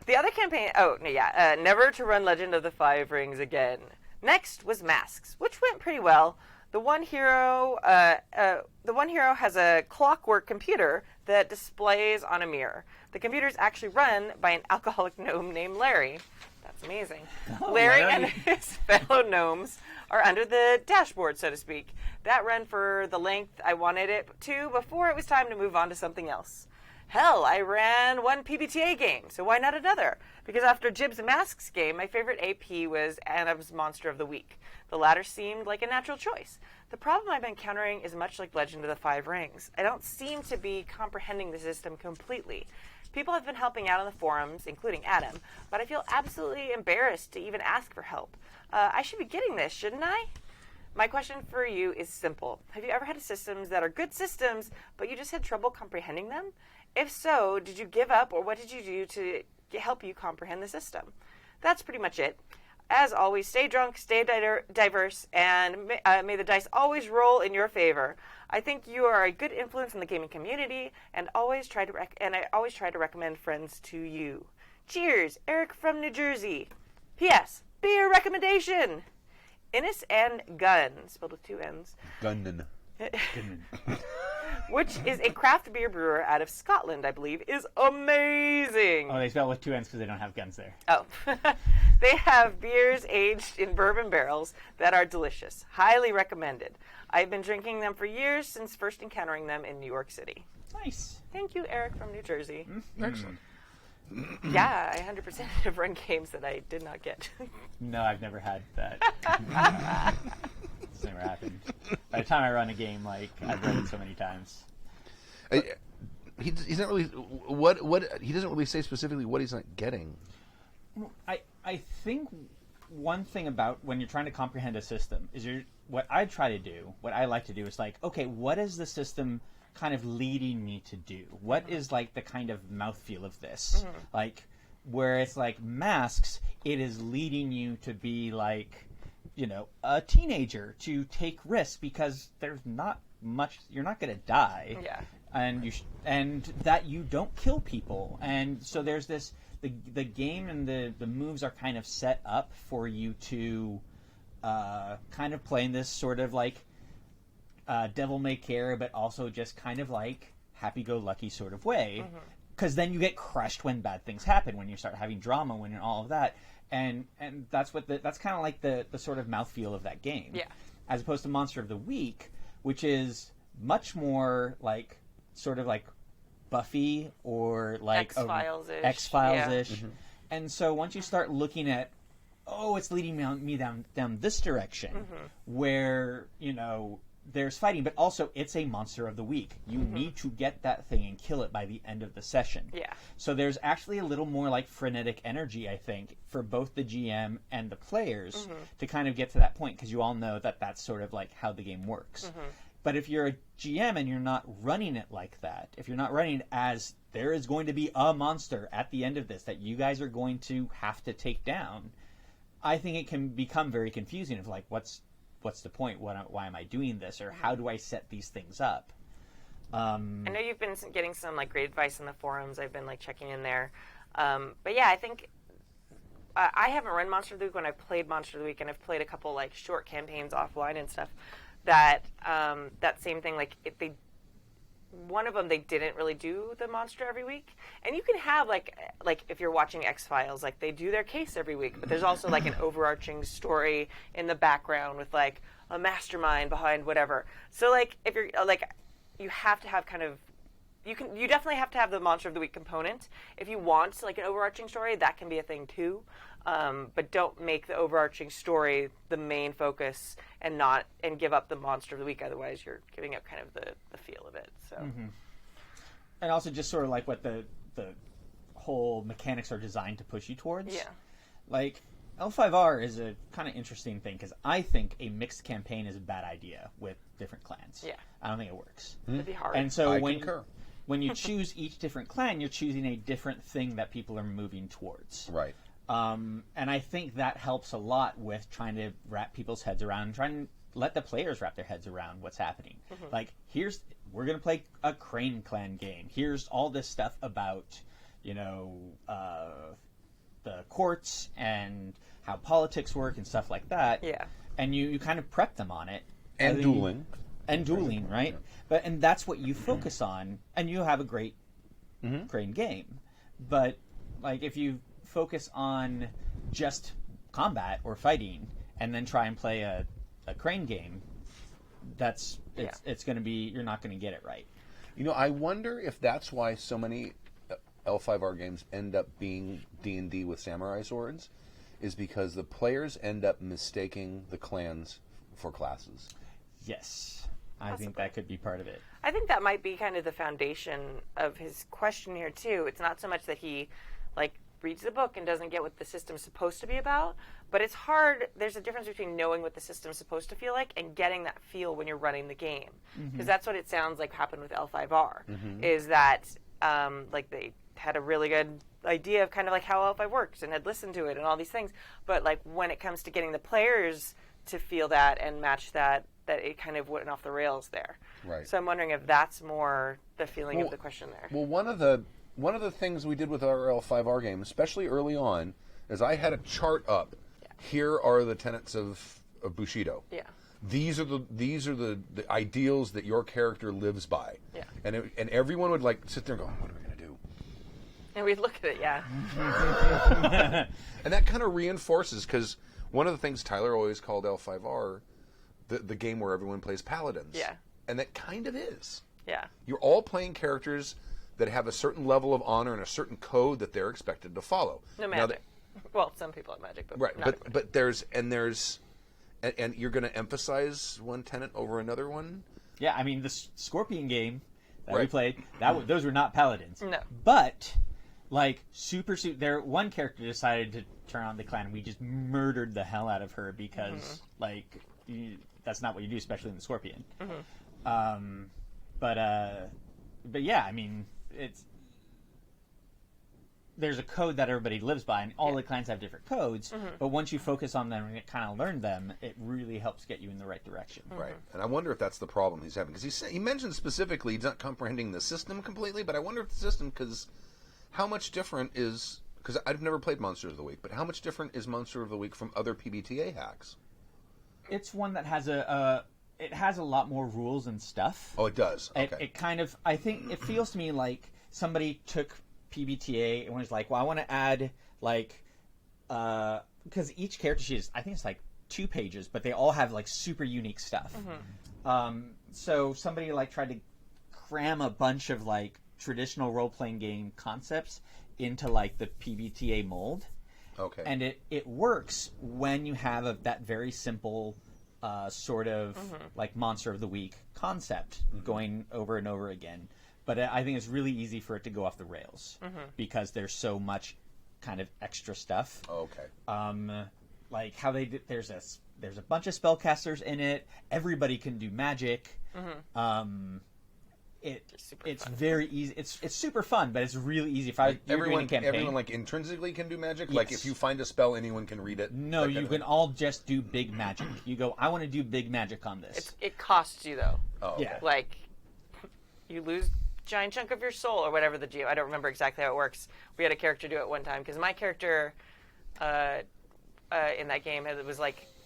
The other campaign. Oh, no, yeah. Never to run Legend of the Five Rings again. Next was Masks, which went pretty well. The one hero has a clockwork computer that displays on a mirror. The computer is actually run by an alcoholic gnome named Larry. That's amazing. Larry and his fellow gnomes are under the dashboard, so to speak. That ran for the length I wanted it to before it was time to move on to something else. Hell, I ran one PBTA game, so why not another? Because after Jib's Masks game, my favorite AP was Adam's Monster of the Week. The latter seemed like a natural choice. The problem I'm encountering is much like Legend of the Five Rings. I don't seem to be comprehending the system completely. People have been helping out on the forums, including Adam, but I feel absolutely embarrassed to even ask for help. I should be getting this, shouldn't I? My question for you is simple. Have you ever had systems that are good systems, but you just had trouble comprehending them? If so, did you give up, or what did you do to help you comprehend the system? That's pretty much it. As always, stay drunk, stay diverse, and may the dice always roll in your favor. I think you are a good influence in the gaming community, and I always try to recommend friends to you. Cheers, Eric from New Jersey. P.S. Beer recommendation. Innis and Gunn, spelled with two N's. Gunnan. Which is a craft beer brewer out of Scotland, I believe, is amazing. Oh, they spell it with two N's because they don't have guns there. Oh. They have beers aged in bourbon barrels that are delicious. Highly recommended. I've been drinking them for years since first encountering them in New York City. Nice. Thank you, Eric from New Jersey. Excellent. Yeah, I 100% have run games that I did not get. No, I've never had that. It's never happened. By the time I run a game, like, I've read it so many times. He's not really he doesn't really say specifically what he's not getting. I think one thing about when you're trying to comprehend a system is what I like to do is like, okay, what is the system kind of leading me to do? What is like the kind of mouthfeel of this? Mm-hmm. Like, where it's like Masks, it is leading you to be like, you know, a teenager, to take risks because there's not much, you're not going to die. Yeah. And and that you don't kill people. And so there's this, the game and the moves are kind of set up for you to kind of play in this sort of like devil may care, but also just kind of like happy-go-lucky sort of way. Because then you get crushed when bad things happen, when you start having drama, when all of that. And that's what that's kind of like the sort of mouthfeel of that game. Yeah. As opposed to Monster of the Week, which is much more like sort of like Buffy or like X-Files-ish. X-Files-ish. Yeah. Mm-hmm. And so once you start looking at, oh, it's leading me down this direction, where, you know, there's fighting, but also it's a Monster of the Week. You need to get that thing and kill it by the end of the session. Yeah. So there's actually a little more like frenetic energy, I think, for both the GM and the players to kind of get to that point, because you all know that that's sort of like how the game works. But if you're a GM and you're not running it like that, if you're not running it as there is going to be a monster at the end of this that you guys are going to have to take down, I think it can become very confusing of like, what's the point? Why am I doing this? Or how do I set these things up? I know you've been getting some like great advice in the forums. I've been like checking in there. But yeah, I think I haven't run Monster of the Week when I've played Monster of the Week, and I've played a couple like short campaigns offline and stuff. That same thing, like one of them they didn't really do the monster every week, and you can have like if you're watching X-Files, like they do their case every week, but there's also like an overarching story in the background with like a mastermind behind whatever. So like if you're like, you have to have kind of, you definitely have to have the Monster of the Week component. If you want like an overarching story, that can be a thing too. But don't make the overarching story the main focus and give up the Monster of the Week. Otherwise, you're giving up kind of the feel of it. So, and also just sort of like what the whole mechanics are designed to push you towards. Yeah. Like, L5R is a kind of interesting thing because I think a mixed campaign is a bad idea with different clans. Yeah. I don't think it works. It'd be hard. And so I when concur. when you choose each different clan, you're choosing a different thing that people are moving towards. Right. And I think that helps a lot with trying to wrap people's heads around and trying to let the players wrap their heads around what's happening. Like, we're going to play a Crane Clan game. Here's all this stuff about, the courts and how politics work and stuff like that. Yeah. And you kind of prep them on it. And then- dueling. And dueling, right? And that's what you focus on, and you have a great Crane game. But, like, if you focus on just combat or fighting and then try and play a Crane game, it's going to be, you're not going to get it right. I wonder if that's why so many L5R games end up being D&D with samurai swords, is because the players end up mistaking the clans for classes. Yes. I think that could be part of it. I think that might be kind of the foundation of his question here too. It's not so much that he reads the book and doesn't get what the system's supposed to be about, but it's hard. There's a difference between knowing what the system's supposed to feel like and getting that feel when you're running the game. Because that's what it sounds like happened with L5R, is that they had a really good idea of kind of like how L5 works and had listened to it and all these things, but when it comes to getting the players to feel that and match that it kind of went off the rails there. Right. So I'm wondering if that's more the feeling of the question there. Well, one of the things we did with our L5R game, especially early on, is I had a chart up. Yeah. Here are the tenets of Bushido. Yeah. These are the ideals that your character lives by. Yeah. And everyone would sit there and go, what are we going to do? And we'd look at it, yeah. And that kind of reinforces, because one of the things Tyler always called L5R, the game where everyone plays paladins. Yeah. And that kind of is. Yeah. You're all playing characters that have a certain level of honor and a certain code that they're expected to follow. No Now magic. Well, some people have magic, but right, not everybody. but and you're going to emphasize one tenet over another one. Yeah, I mean, the Scorpion game that we Right. played, those were not paladins. No. But, one character decided to turn on the clan, and we just murdered the hell out of her because, that's not what you do, especially in the Scorpion. But yeah, I mean, there's a code that everybody lives by, and all the clans have different codes. But once you focus on them and kind of learn them, it really helps get you in the right direction. Right. And I wonder if that's the problem he's having, because he mentioned specifically he's not comprehending the system completely. But I wonder if the system, because how much different is, because I've never played Monster of the Week, but how much different is Monster of the Week from other PBTA hacks? It's one that has it has a lot more rules and stuff. Oh, it does. Okay. It kind of, I think it feels to me like somebody took PBTA and was like, well, I want to add because each character sheet is, I think it's 2 pages, but they all have super unique stuff. So somebody tried to cram a bunch of traditional role-playing game concepts into the PBTA mold. Okay. And it works when you have that very simple sort of Monster of the Week concept going over and over again. But I think it's really easy for it to go off the rails because there's so much kind of extra stuff. Okay. How they did, there's a bunch of spellcasters in it. Everybody can do magic. It's fun. very easy. It's super fun, but it's really easy. If you're doing a campaign, everyone intrinsically can do magic. Yes. If you find a spell, anyone can read it. no, you can all just do big magic. You go, I want to do big magic on this. It costs you, though. Oh, okay. Yeah. You lose a giant chunk of your soul or whatever I don't remember exactly how it works. We had a character do it one time because my character in that game was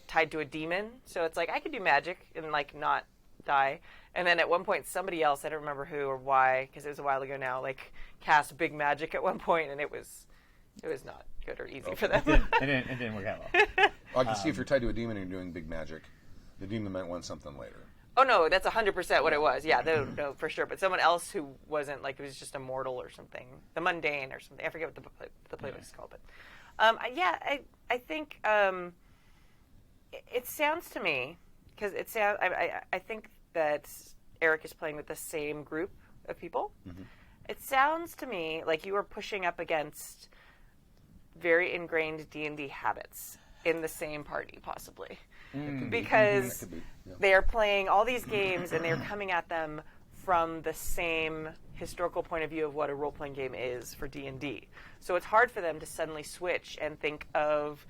tied to a demon. So it's I could do magic and not die. And then at one point, somebody else, I don't remember who or why, because it was a while ago now, cast big magic at one point, and it was not good or easy for them. It didn't work out well. I can see if you're tied to a demon and you're doing big magic, the demon might want something later. Oh, no, that's 100% what it was. Yeah, no, for sure. But someone else who wasn't, it was just a mortal or something. The mundane or something. I forget what the playbook is called. But I think it sounds to me, because I think that Eric is playing with the same group of people. It sounds to me like you are pushing up against very ingrained D&D habits in the same party, possibly. Because That could be, yeah. they are playing all these games and they're coming at them from the same historical point of view of what a role-playing game is for D&D. So it's hard for them to suddenly switch and think of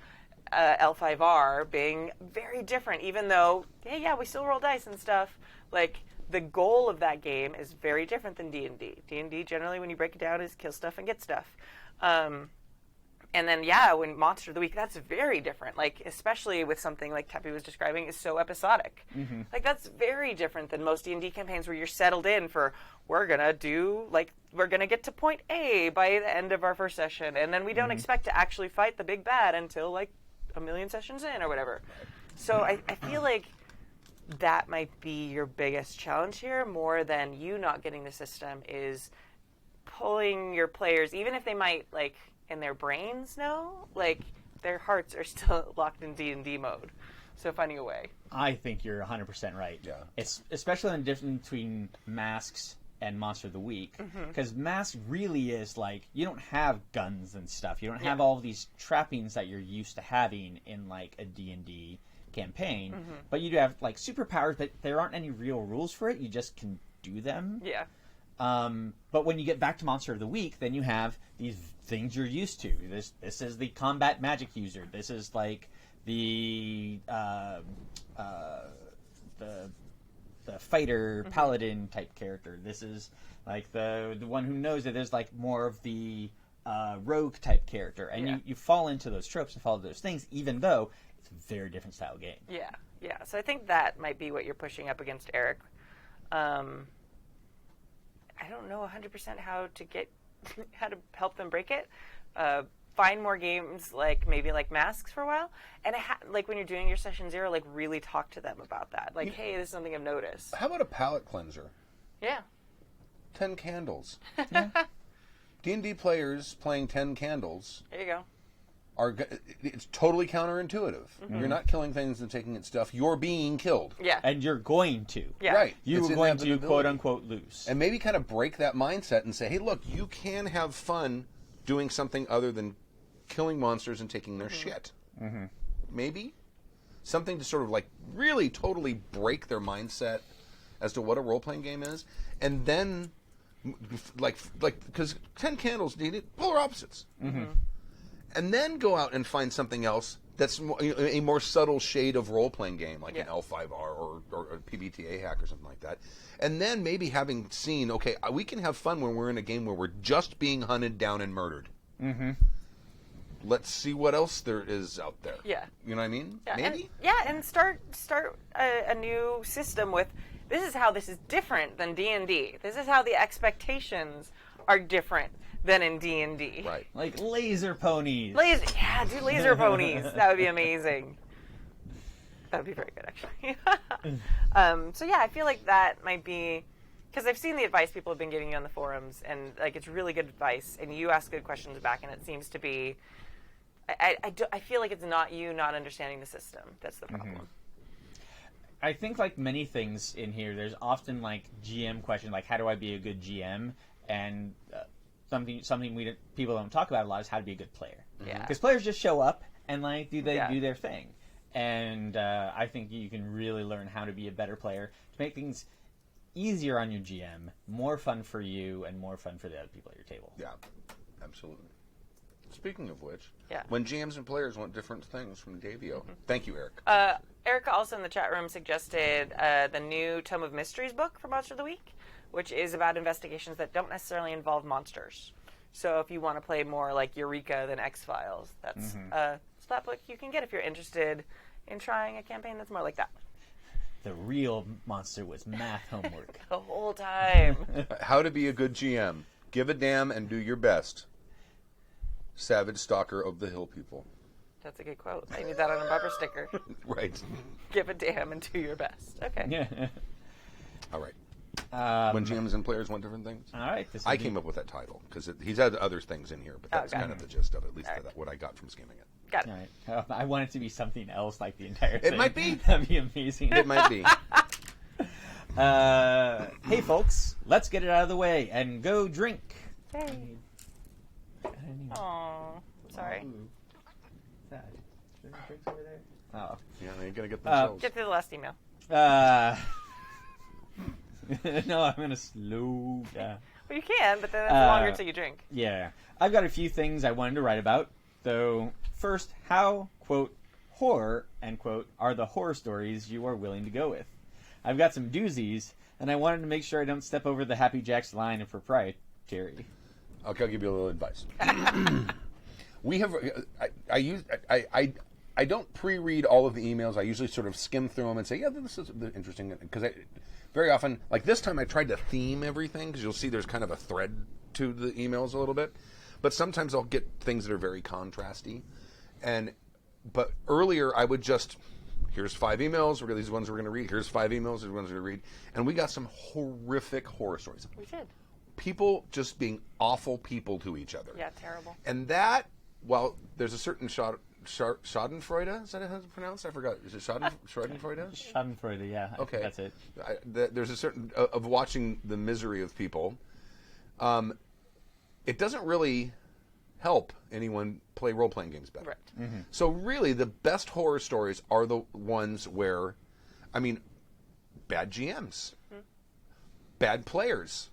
L5R being very different, even though, yeah, we still roll dice and stuff. Like, the goal of that game is very different than D&D. D&D, generally, when you break it down, is kill stuff and get stuff. And then, when Monster of the Week, that's very different. Like, especially with something like Teppy was describing, is so episodic. Like, that's very different than most D&D campaigns where you're settled in for, we're going to get to point A by the end of our first session. And then we don't expect to actually fight the big bad until, like, a million sessions in or whatever. So I feel like that might be your biggest challenge here, more than you not getting the system, is pulling your players, even if they might, like, in their brains know, like, their hearts are still locked in D&D mode. So finding a way. I think you're 100% right. Yeah. It's especially the difference between Masks and Monster of the Week, because Masks really is like, you don't have guns and stuff. You don't have all these trappings that you're used to having in like a D&D campaign, but you do have like superpowers, but there aren't any real rules for it. You just can do them. Yeah. But when you get back to Monster of the Week, then you have these things you're used to. This is the combat magic user. This is like the fighter paladin type character. This is like the one who knows that there's like more of the rogue type character, and you fall into those tropes and follow those things, even though it's a very different style game. Yeah. So I think that might be what you're pushing up against Eric. I don't know 100% how to help them break it. Find more games like Masks for a while, and like when you're doing your session 0, like really talk to them about that. Like, hey, this is something I've noticed. How about a palate cleanser? Yeah. 10 candles. D&D players playing 10 candles There you go. it's totally counterintuitive. You're not killing things and taking its stuff. You're being killed. Yeah. And you're going to. Yeah. Right. You It's were going to, inevitability. quote unquote, lose. And maybe kind of break that mindset and say, hey, look, you can have fun doing something other than killing monsters and taking their shit. Maybe? Something to sort of like really totally break their mindset as to what a role-playing game is. And then, like, because 10 candles need it, polar opposites. And then go out and find something else that's a more subtle shade of role-playing game, like an L5R or a PBTA hack or something like that. And then maybe having seen, okay, we can have fun when we're in a game where we're just being hunted down and murdered. Let's see what else there is out there. Yeah. You know what I mean? Yeah, Maybe? and start a new system with, this is how this is different than D&D. This is how the expectations are different than in D&D. Right. Like laser ponies. Do laser ponies. That would be amazing. That would be very good, actually. So yeah, I feel like that might be, because I've seen the advice people have been giving you on the forums, and like it's really good advice, and you ask good questions back, and it seems to be, I feel like it's not you not understanding the system. That's the problem. I think like many things in here, there's often like GM questions, like how do I be a good GM? And something people don't talk about a lot is how to be a good player. Yeah. Because players just show up and like do their thing, and I think you can really learn how to be a better player to make things easier on your GM, more fun for you, and more fun for the other people at your table. Yeah, absolutely. Speaking of which, Yeah. when GMs and players want different things from Davio, thank you, Eric. Erica also in the chat room suggested the new Tome of Mysteries book for Monster of the Week, which is about investigations that don't necessarily involve monsters. So if you want to play more like Eureka than X-Files, that's a splat book you can get if you're interested in trying a campaign that's more like that. The real monster was math homework. The whole time. How to be a good GM. Give a damn and do your best. Savage Stalker of the Hill People. That's a good quote. I need that on a bumper sticker. Right. Give a damn and do your best. Okay. Yeah. All right. When GMs and players want different things. All right. I came up with that title because he's had other things in here, but that's got kind it. of the gist of it, at least All right. what I got from skimming it. Got it. All right. I want it to be something else, like the entire thing. might be. That'd be amazing. It might be. Hey, folks, let's get it out of the way and go drink. Hey. Oh, sorry. Ooh. Sad. Is there drinks over there? Oh. Yeah, they're gonna get themselves. Get to the last email. No, I'm gonna slow down. Well, you can, but then it's longer till you drink. Yeah. I've got a few things I wanted to write about. So, first, how, quote, horror, end quote, are the horror stories you are willing to go with? I've got some doozies, and I wanted to make sure I don't step over the Happy Jack's line of proprietary. I'll give you a little advice. We have. I don't pre-read all of the emails. I usually sort of skim through them and say, yeah, this is interesting. Because very often, like this time, I tried to theme everything because you'll see there's kind of a thread to the emails a little bit. But sometimes I'll get things that are very contrasty. But earlier, I would just, here's 5 emails. These ones we're going to read. Here's 5 emails. These ones we're going to read. And we got some horrific horror stories. We did. People just being awful people to each other. Yeah, terrible. And that, well, there's a certain Schadenfreude, is that how it's pronounced? I forgot. Is it Schadenfreude? Schadenfreude, yeah. I Okay. think that's it. There's a certain, of watching the misery of people. It doesn't really help anyone play role-playing games better. Right. Mm-hmm. So really, the best horror stories are the ones where, I mean, bad GMs, bad players,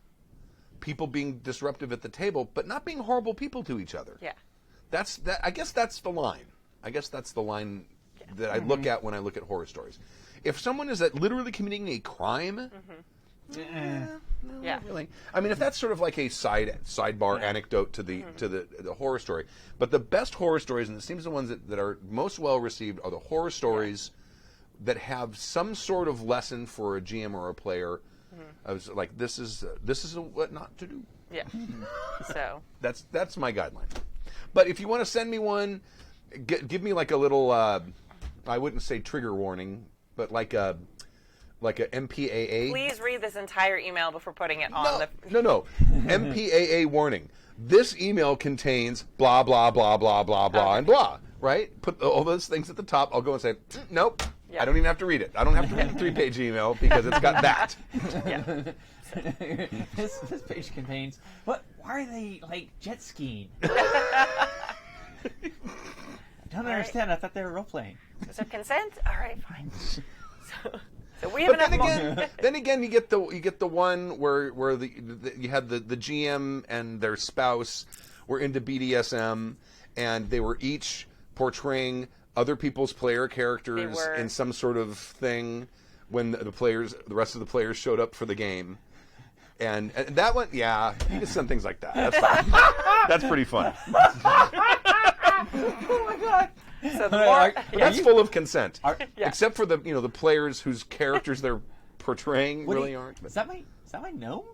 people being disruptive at the table, but not being horrible people to each other. Yeah. I guess that's the line. I guess that's the line that I look at when I look at horror stories. If someone is literally committing a crime, no, Yeah. not really. I mean, if that's sort of like a sidebar anecdote to the horror story, but the best horror stories, and it seems the ones that are most well received, are the horror stories that have some sort of lesson for a GM or a player. I was like, this is what not to do. Yeah. So. That's my guideline. But if you want to send me one, give me like a little, I wouldn't say trigger warning, but like a MPAA. Please read this entire email before putting it on the. No. MPAA warning. This email contains blah, blah, blah, blah, blah, blah, and blah, right? Put all those things at the top. I'll go and say, nope. Yeah. I don't even have to read it. I don't have to read the 3-page email because it's got that. Yeah. This page contains what? Why are they like jet skiing? I don't understand. I thought they were role playing. So consent? All right, fine. So we have enough. Then again, you get the one where you had the GM and their spouse were into BDSM, and they were each portraying other people's player characters in some sort of thing when the rest of the players showed up for the game. And that one, yeah, you get some things like that. That's fine. That's pretty fun. Oh my god! So the more, That's full of consent, Yeah. except for the players whose characters they're portraying really aren't. Is that my gnome?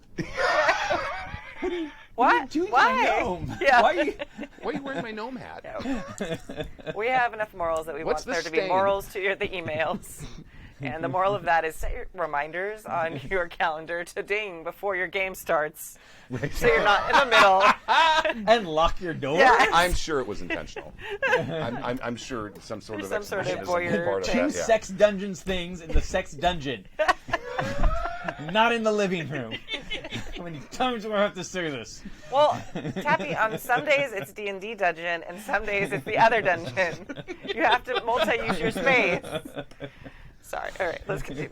what? What are you doing Why? my gnome? Yeah. Why are you wearing my gnome hat? We have enough morals that we What's want the there to be stain? morals to the emails. And the moral of that is set your reminders on your calendar to ding before your game starts, so you're not in the middle. And lock your door. Yeah. I'm sure it was intentional. I'm sure some sort of Some sort of exhibitionism is voyeur part of thing. that. Two Yeah. sex dungeons things in the sex dungeon. Not in the living room. How many times do I have to say this? Well, Tappy, on some days it's D&D dungeon, and some days it's the other dungeon. You have to multi-use your space. Sorry. All right, let's continue.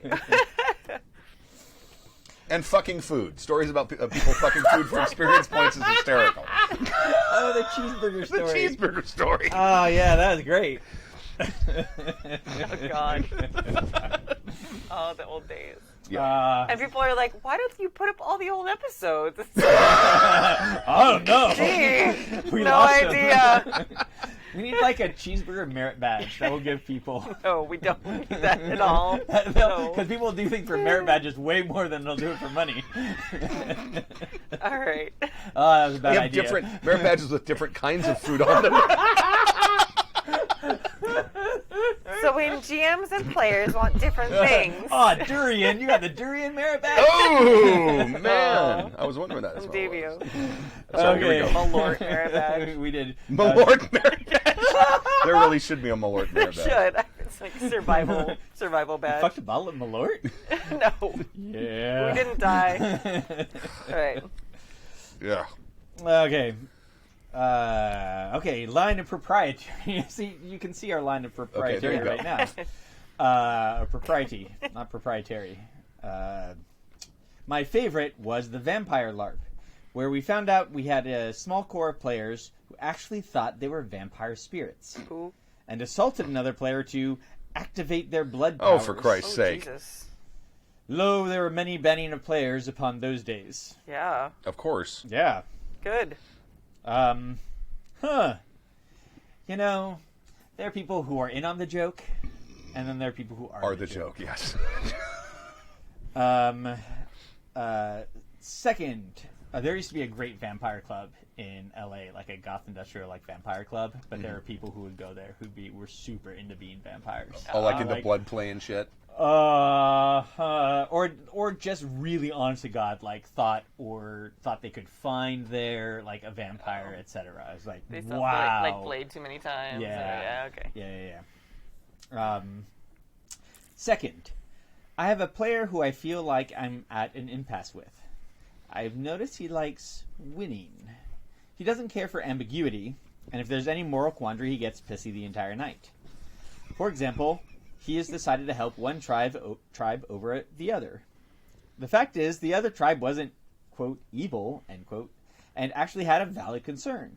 And fucking food. Stories about people fucking food for experience points is hysterical. Oh, the cheeseburger The story. cheeseburger story. Oh, yeah, that was great. Oh, God. Oh, the old days. Yeah. And people are like, why don't you put up all the old episodes? It's Oh, no. gee, We no lost them. idea. We need like a cheeseburger merit badge that will give people. No, we don't need that at all. No. Because people do things for merit badges way more than they'll do it for money. All right. Oh, that was a bad We have idea. different merit badges with different kinds of food on them. So when GMs and players want different things, Oh, durian! You got the durian merit badge. Oh, man. I was wondering that as well. Davio, Sorry, here we go. Malort merit badge. We did. Malort merit badge. There really should be a Malort merit badge. Should. It's like survival badge. Fucked a bottle of Malort? No, Yeah. we didn't die. All right. Yeah. Okay. Okay, line of proprietary. See, you can see our line of proprietary there you go. right now. Propriety, not proprietary. My favorite was the Vampire LARP, where we found out we had a small core of players who actually thought they were vampire spirits Ooh. and assaulted another player to activate their blood powers. Oh, for Christ's Oh, sake. Jesus. Lo, there were many banning of players upon those days. Yeah. Of course. Yeah. Good. You know, there are people who are in on the joke, and then there are people who Are the joke, yes. Second, there used to be a great vampire club in LA, like a goth industrial like vampire club, but there are people who would go there were super into being vampires. Oh, like into blood play and shit? Or just really honest to God, like thought they could find there like a vampire, etc. I was like, They saw wow, like Blade too many times. Yeah. Okay. Yeah. Second, I have a player who I feel like I'm at an impasse with. I've noticed he likes winning. He doesn't care for ambiguity, and if there's any moral quandary, he gets pissy the entire night. For example, he has decided to help one tribe over the other. The fact is, the other tribe wasn't, quote, evil, end quote, and actually had a valid concern.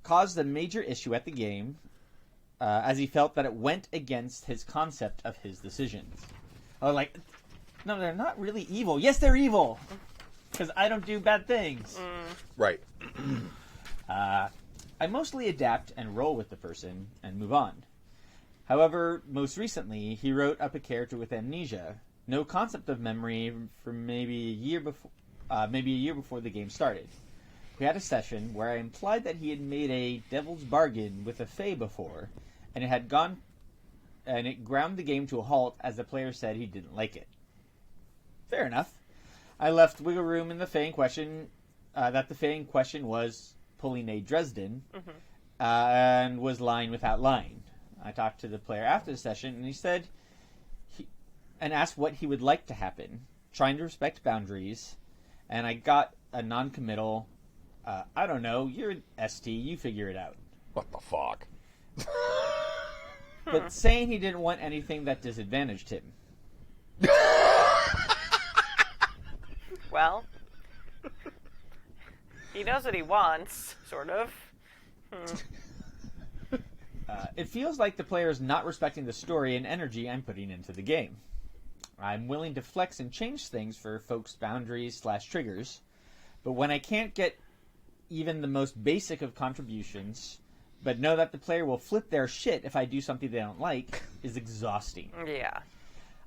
Caused a major issue at the game, as he felt that it went against his concept of his decisions. I was like, no, they're not really evil. Yes, they're evil! Because I don't do bad things. Right. I mostly adapt and roll with the person and move on. However, most recently, he wrote up a character with amnesia, no concept of memory for maybe a year before the game started. We had a session where I implied that he had made a devil's bargain with a fae before, and it ground the game to a halt as the player said he didn't like it. Fair enough. I left wiggle room in the fae in question, that the fae in question was pulling a Dresden, and was lying without lying. I talked to the player after the session, and he said, and asked what he would like to happen, trying to respect boundaries, and I got a non-committal, I don't know, you're an ST, you figure it out. What the fuck? But saying he didn't want anything that disadvantaged him. Well, he knows what he wants, sort of. It feels like the player is not respecting the story and energy I'm putting into the game. I'm willing to flex and change things for folks' boundaries/triggers, but when I can't get even the most basic of contributions, but know that the player will flip their shit if I do something they don't like, is exhausting. Yeah.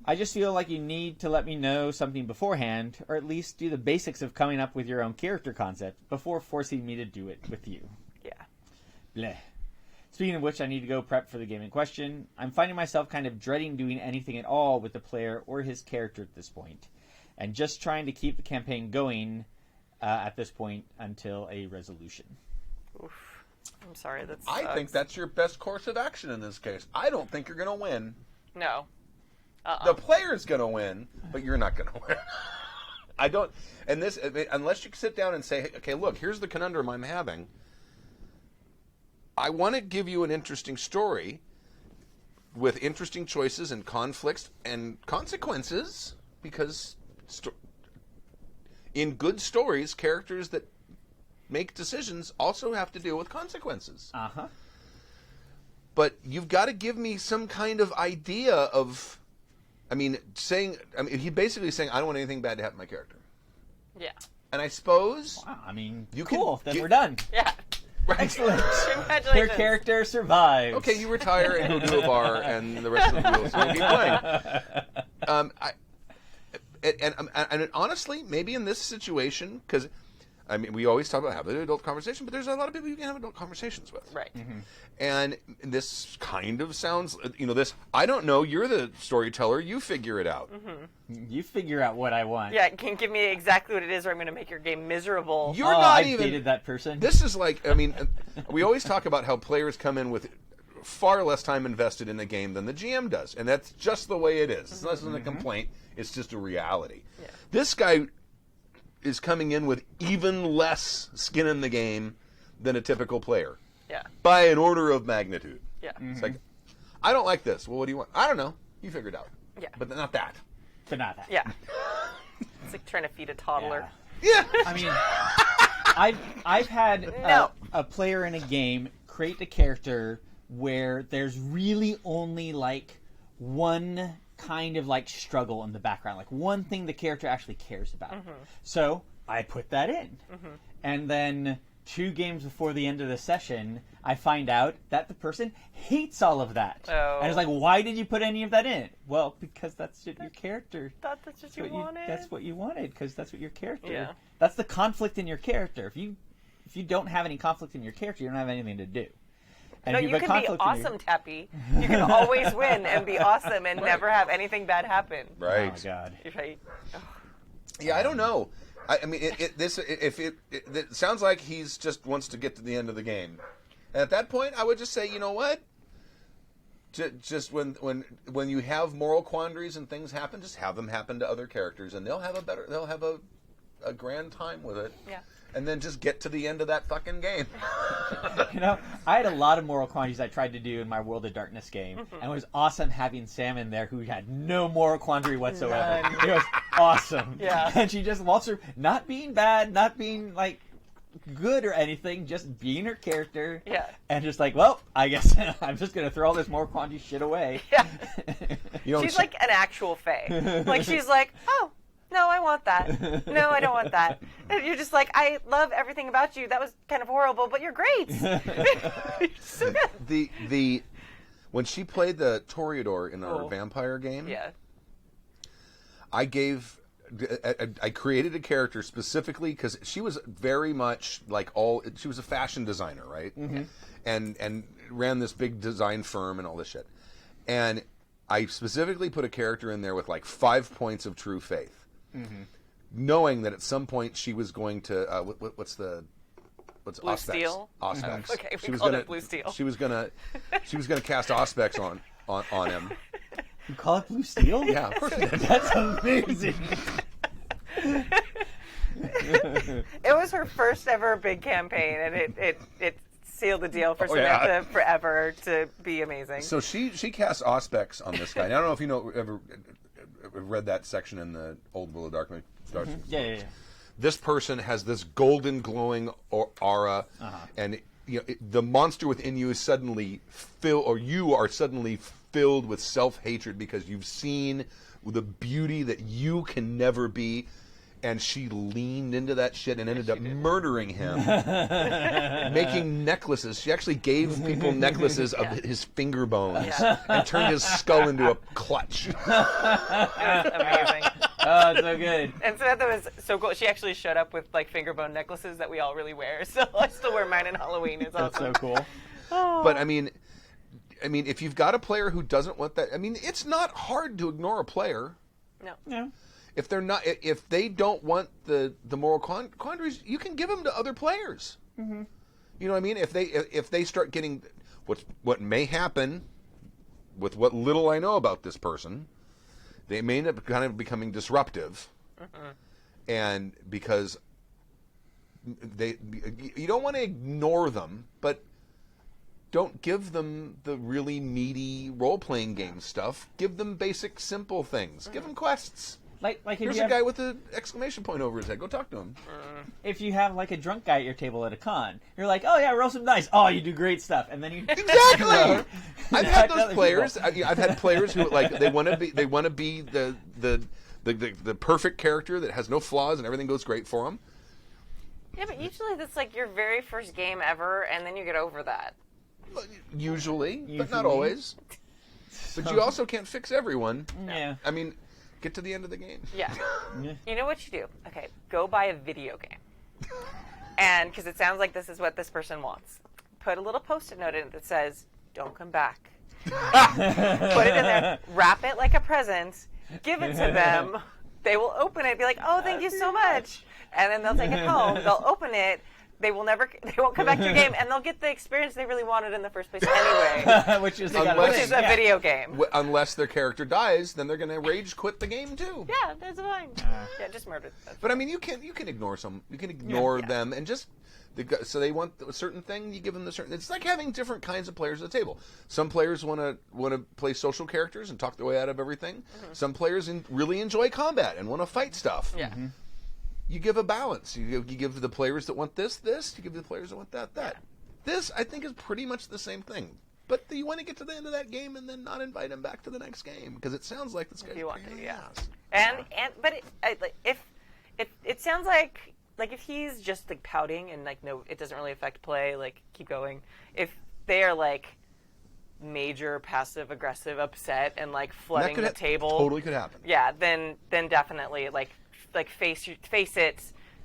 I just feel like you need to let me know something beforehand, or at least do the basics of coming up with your own character concept before forcing me to do it with you. Yeah. Bleh. Speaking of which, I need to go prep for the game in question. I'm finding myself kind of dreading doing anything at all with the player or his character at this point, and just trying to keep the campaign going at this point until a resolution. Oof. I'm sorry. That's. I think that's your best course of action in this case. I don't think you're going to win. No. The player's going to win, but you're not going to win. I don't. And this, unless you sit down and say, okay, look, here's the conundrum I'm having. I want to give you an interesting story with interesting choices and conflicts and consequences, because in good stories, characters that make decisions also have to deal with consequences. Uh-huh. But you've got to give me some kind of idea of, he basically saying, I don't want anything bad to happen to my character. Yeah. And I suppose... Wow, I mean, You cool. can Then we're done. Yeah. Right. Excellent. Congratulations. Your character survives. Okay, you retire and go to a bar, and the rest of the wheels will keep playing. And honestly, maybe in this situation, because we always talk about having an adult conversation, but there's a lot of people you can have adult conversations with. Right. Mm-hmm. And this kind of sounds, this. I don't know. You're the storyteller. You figure it out. You figure out what I want. Yeah, can you give me exactly what it is, or I'm going to make your game miserable. You're not I've even. dated that person. This is like, we always talk about how players come in with far less time invested in a game than the GM does, and that's just the way it is. It's not a complaint; it's just a reality. Yeah. This guy is coming in with even less skin in the game than a typical player Yeah. by an order of magnitude. Yeah. It's like, I don't like this. Well, what do you want? I don't know. You figure it out. Yeah. But not that. But not that. Yeah. It's like trying to feed a toddler. Yeah. I mean, I've had No. a player in a game create a character where there's really only like one kind of like struggle in the background, like one thing the character actually cares about. So I put that in, and then 2 games before the end of the session, I find out that the person hates all of that. Oh. And it's like, why did you put any of that in? Well, because that's your character. Thought that's what you wanted. That's what you wanted, because that's what your character. Yeah. That's the conflict in your character. If you don't have any conflict in your character, you don't have anything to do. And No, if you've you got can be conflict in your- awesome, Tappy. You can always win and be awesome and never have anything bad happen. Right. Oh God. Right? Yeah, I don't know. I mean, it sounds like he's just wants to get to the end of the game. And at that point, I would just say, you know what? Just when you have moral quandaries and things happen, just have them happen to other characters, and they'll have a grand time with it. Yeah. And then just get to the end of that fucking game. You know, I had a lot of moral quandaries I tried to do in my World of Darkness game, and it was awesome having Sam in there who had no moral quandary whatsoever. None. It was awesome. Yeah. And she just walks through, not being bad, not being like good or anything, just being her character. Yeah. And just like, well, I guess I'm just gonna throw all this moral quandary shit away. Yeah. You know, She's like an actual fae. Like, she's like, oh, no, I want that. No, I don't want that. And you're just like, I love everything about you. That was kind of horrible, but you're great. You're so good. the when she played the Toreador in our Oh. vampire game, Yeah. I created a character specifically because she was very much like she was a fashion designer, right? And ran this big design firm and all this shit. And I specifically put a character in there with like 5 points of true faith, knowing that at some point she was going to what's Blue Auspex? Steel? Auspex. Okay, we She was called gonna- it Blue Steel. She was gonna cast Auspex on him. You call it Blue Steel? Yeah, of course we did. That's amazing. It was her first ever big campaign, and it sealed the deal for Samantha yeah. forever to be amazing. So she cast Auspex on this guy. And I don't know if you ever read that section in the old World of Darkness. Yeah. This person has this golden glowing aura, and the monster within you is suddenly you are suddenly filled with self-hatred because you've seen the beauty that you can never be. And she leaned into that shit and ended up murdering him, making necklaces. She actually gave people necklaces of his finger bones and turned his skull into a clutch. It was amazing. Oh, it's so good. And Samantha was so cool. She actually showed up with like finger bone necklaces that we all really wear. So I still wear mine in Halloween. It's That's awesome. so cool. But I mean, if you've got a player who doesn't want that, it's not hard to ignore a player. No. Yeah. If they don't want the moral quandaries, you can give them to other players. Mm-hmm. You know what I mean? If they start getting what may happen with what little I know about this person, they may end up kind of becoming disruptive, and because you don't want to ignore them, but don't give them the really meaty role-playing game stuff. Give them basic, simple things. Give them quests. Like if Here's you a have, guy with an exclamation point over his head. Go talk to him. if you have like a drunk guy at your table at a con, you're like, oh yeah, roll some dice. Oh, you do great stuff, and then you Exactly. I've had those other players. people. I've had players who like they want to be the perfect character that has no flaws and everything goes great for them. Yeah, but usually that's like your very first game ever, and then you get over that. Usually, but not Usually. always. But you also can't fix everyone. Yeah. I mean, get to the end of the game. Yeah. Yeah. You know what you do? Okay, go buy a video game. And because it sounds like this is what this person wants. Put a little post-it note in it that says, don't come back. Put it in there. Wrap it like a present. Give it to them. They will open it and be like, oh, thank you so much. And then they'll take it home. They'll open it. they won't come back to your game, and they'll get the experience they really wanted in the first place anyway, which is Unless- which is a video game. Unless their character dies, then they're going to rage quit the game too. Yeah, that's fine. Yeah, just murder. But I mean, you can ignore them and just so they want a certain thing, you give them the certain. It's like having different kinds of players at the table. Some players want to play social characters and talk their way out of everything. Some players really enjoy combat and want to fight stuff. Yeah. You give a balance. You give the players that want this. You give the players that want that. Yeah. This, I think, is pretty much the same thing. But you want to get to the end of that game and then not invite him back to the next game because it sounds like this guy's you want pain in to, the yeah. ass. But if it sounds like if he's just like pouting and like no, it doesn't really affect play. Like keep going. If they are like major passive aggressive upset and like flooding the table, Totally could happen. yeah, then definitely like face it.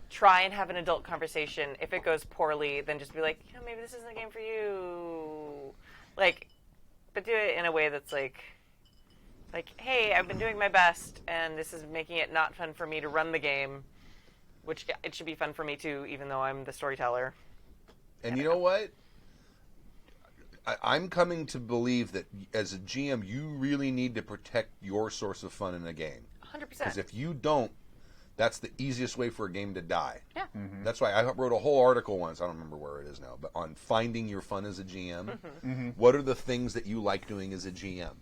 Try and have an adult conversation. If it goes poorly, then just be like, maybe this isn't a game for you. Like, but do it in a way that's like, hey, I've been doing my best, and this is making it not fun for me to run the game, which it should be fun for me too, even though I'm the storyteller. And you know what? I'm coming to believe that as a GM, you really need to protect your source of fun in a game. 100%. Because if you don't, that's the easiest way for a game to die. Yeah. That's why I wrote a whole article once, I don't remember where it is now, but on finding your fun as a GM. What are the things that you like doing as a GM?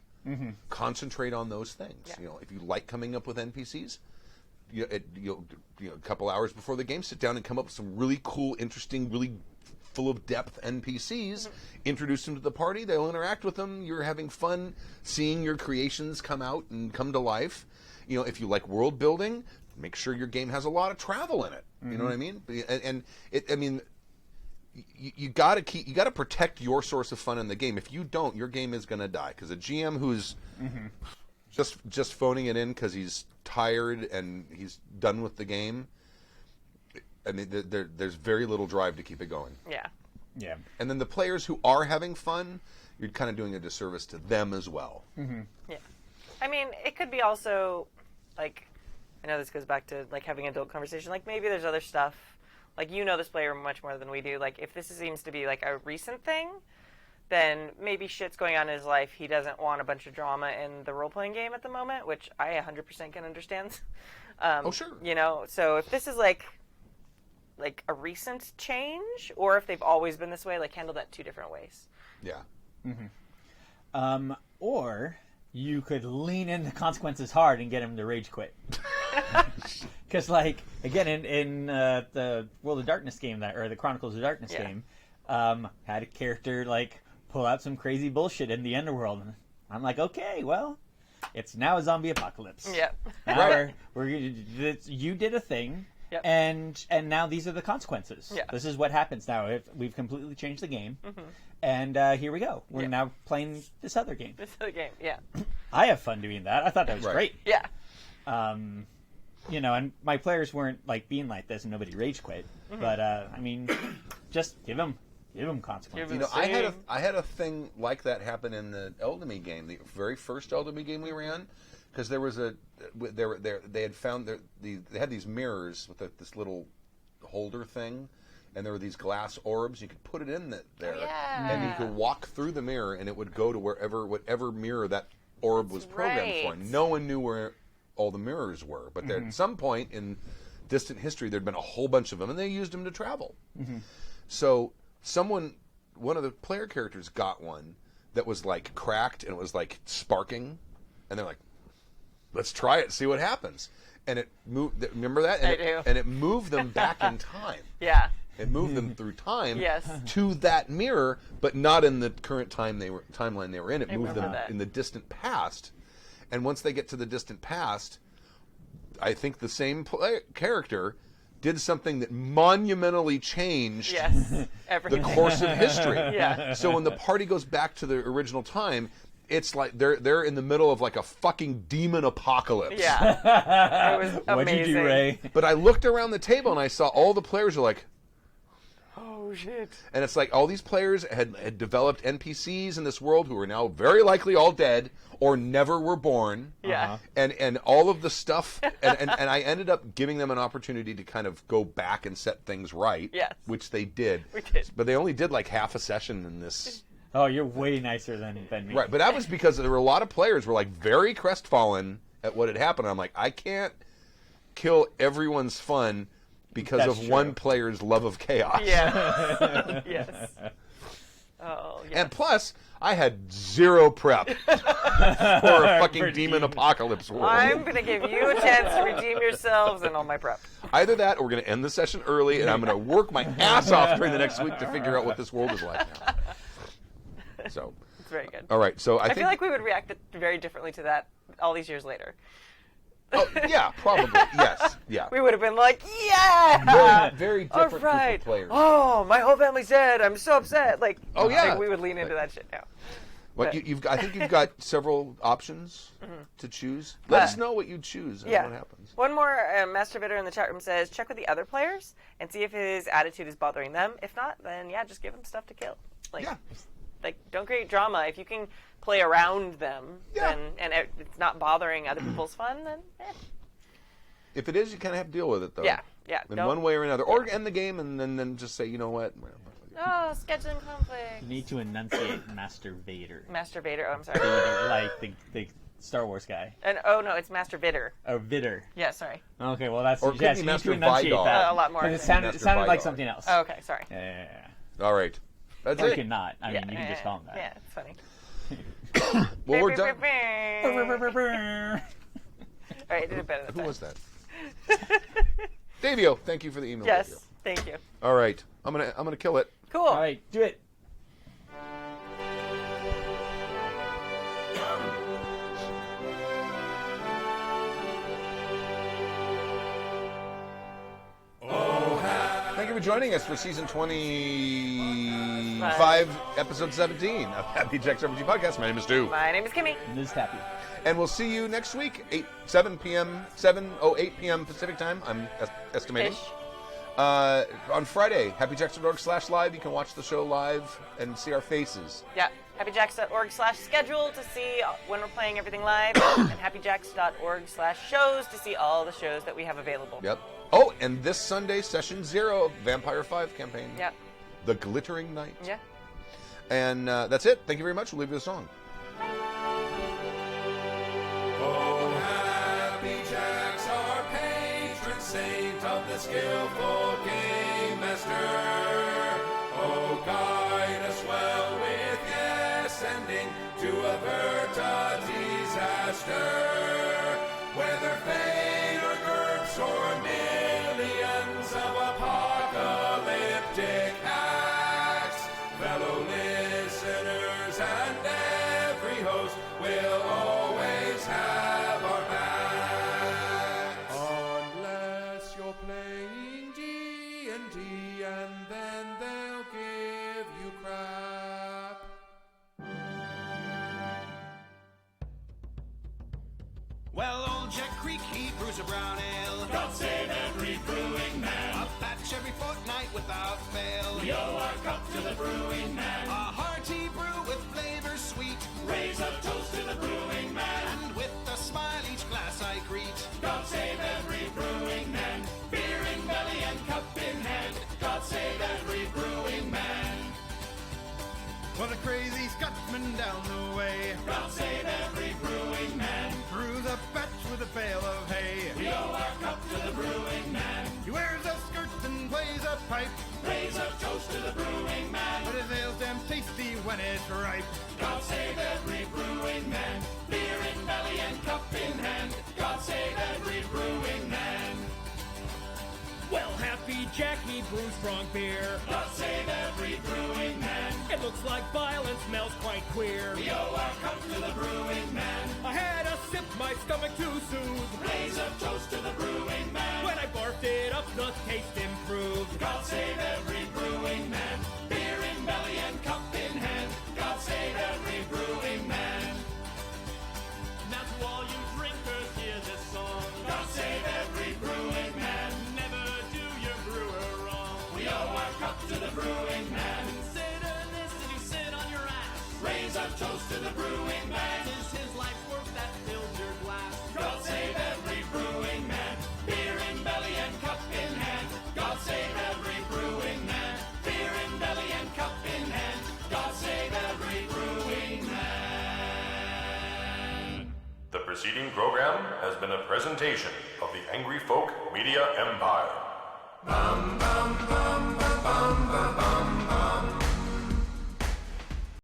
Concentrate on those things. Yeah. If you like coming up with NPCs, you'll a couple hours before the game, sit down and come up with some really cool, interesting, really full of depth NPCs, introduce them to the party, they'll interact with them, you're having fun seeing your creations come out and come to life. If you like world building, make sure your game has a lot of travel in it. You know what I mean? You got to protect your source of fun in the game. If you don't, your game is going to die. Because a GM who's just phoning it in because he's tired and he's done with the game, I mean, there's very little drive to keep it going. Yeah. Yeah. And then the players who are having fun, you're kind of doing a disservice to them as well. Yeah. I mean, it could be also, like, I know this goes back to, like, having adult conversation. Like, maybe there's other stuff. Like, this player much more than we do. Like, if this seems to be, like, a recent thing, then maybe shit's going on in his life. He doesn't want a bunch of drama in the role-playing game at the moment, which I 100% can understand. Oh, sure. So if this is, like a recent change, or if they've always been this way, like, handle that two different ways. Yeah. Or you could lean into consequences hard and get him to rage quit. Because, like, again, in the World of Darkness game, or the Chronicles of Darkness game, had a character, like, pull out some crazy bullshit in the Underworld. And I'm like, okay, well, it's now a zombie apocalypse. Yep. Now you did a thing. Yep. And now these are the consequences. Yeah. This is what happens now. We've completely changed the game, and here we go. We're now playing this other game. This other game, yeah. I have fun doing that. I thought that was great. Yeah. And my players weren't like being like this, and nobody rage quit. But I mean, just give them consequences. I had a thing like that happen in the Eldemy game, the very first Eldemy game we ran, because there was they had found they had these mirrors with this little holder thing, and there were these glass orbs. You could put it in there, and you could walk through the mirror, and it would go to whatever mirror that orb was programmed for. And no one knew where all the mirrors were, but at some point in distant history, there'd been a whole bunch of them, and they used them to travel. So one of the player characters got one that was like cracked, and it was like sparking, and they're like, let's try it and see what happens. And it moved. Remember that? And I do. And it moved them back in time. Yeah. It moved them through time Yes. to that mirror, but not in the current timeline they were in. It moved them remember that. in the distant past. And once they get to the distant past, I think the same character did something that monumentally changed Yes. the Everything. course of history. Yeah. So when the party goes back to the original time, it's like they're in the middle of like a fucking demon apocalypse. Yeah. It was amazing. What'd you do, Ray? But I looked around the table and I saw all the players are like, Oh, shit. And it's like all these players had developed NPCs in this world who are now very likely all dead or never were born. Yeah. And all of the stuff, and I ended up giving them an opportunity to kind of go back and set things right, Yes. which they did. We did. But they only did like half a session in this. Oh, you're way nicer than me. Right, but that was because there were a lot of players were like very crestfallen at what had happened. I'm like, I can't kill everyone's fun because That's of true. one player's love of chaos. Yeah. Yes. Oh, yeah. And plus, I had zero prep for a fucking For demon demon. apocalypse world. I'm going to give you a chance to redeem yourselves and all my prep. Either that, or we're going to end the session early, and I'm going to work my ass off during the next week to figure out what this world is like now. So, It's very good. all right. So I I think, feel like we would react very differently to that all these years later. oh, yeah, probably, yes, yeah. We would have been like, yeah! Very, very All different right. group of players. Oh, my whole family's dead. I'm so upset. Like, Oh, yeah. like, we would lean into that shit now. What I think you've got several options to choose. Let us know what you choose and Yeah. what happens. One more masturbator in the chat room says, check with the other players and see if his attitude is bothering them. If not, then yeah, just give him stuff to kill. Like, Yeah. like don't create drama. If you can play around them, Yeah. then and it's not bothering other people's fun, then If it is, you kind of have to deal with it, though. yeah, yeah. In don't- one way or another. Or end the game and then just say, you know what? Oh, scheduling conflict. You need to enunciate Master Vader. Masturbator. Oh, I'm sorry. Like the Star Wars guy. And oh no, it's Masturbator. Oh, Vider. Yeah, sorry. Okay, well that's Or it could yes, be you need Master to enunciate Vidar. that. A lot more. But it sounded Master like Vidar. something else. Oh, okay, sorry. Yeah. All right. That's Or you it. can not. I mean, you can just call him that. Yeah, it's funny. Well, we're done. All right, I did it better. Who was that? Davio, thank you for the email. Davio. Yes, thank you. All right. I'm gonna kill it. Cool. All right, do it. Thank you for joining us for season 25, episode 17 of Happy Jack's RPG Podcast. My name is Stu. My name is Kimmy. Liz Tappy. And we'll see you next week, 8 p.m. Pacific time, I'm estimating. Ish. On Friday, happyjacks.org/live. You can watch the show live and see our faces. Yeah, happyjacks.org/schedule to see when we're playing everything live, and happyjacks.org/shows to see all the shows that we have available. Yep. Oh, and this Sunday, session 0 of Vampire 5 campaign. Yep. The Glittering Night. Yeah. And that's it. Thank you very much. We'll leave you a song. Oh, Happy Jack's our patron saint of the skillful game master. Oh, guide us well with yes ending to avert a disaster. Whether fate or GURPS or millions of apocalyptic acts, fellow listeners and every host will always have our backs. Unless you're playing D&D and then they'll give you crap. Well, old Jack Creek, he brews a brown ale. God save every brewing man. A batch every fortnight without fail. We owe our cup to the brewing man. A hearty brew with flavor sweet. Raise a toast to the brewing man. And with a smile each glass I greet. God save every brewing man. Beer in belly and cup in hand. God save every brewing man. What a crazy Scotsman down the way. God save every brewing man. Brews a batch with a bale of hay. We owe our cup to the brewing man. He wears a skirt and plays a pipe. Raise a toast to the brewing man. But his ale's damn tasty when it's ripe. God save every brewing man. Beer in belly and cup in hand. God save every brewing man. Well, Happy Jack, he brews strong beer. God save every brewing man. It looks like violence, smells quite queer. We owe our cup to the brewing man. I had a sip, my stomach to soothe. Raise a toast to the brewing man. When I barfed it up, the taste improved. God save every brewing man. Beer in belly and cup in hand. God save every brewing man. Now to all you drinkers, hear this song. God save every brewing man. Never do your brewer wrong. We owe our cup to the preceding program has been a presentation of the Angry Folk Media Empire.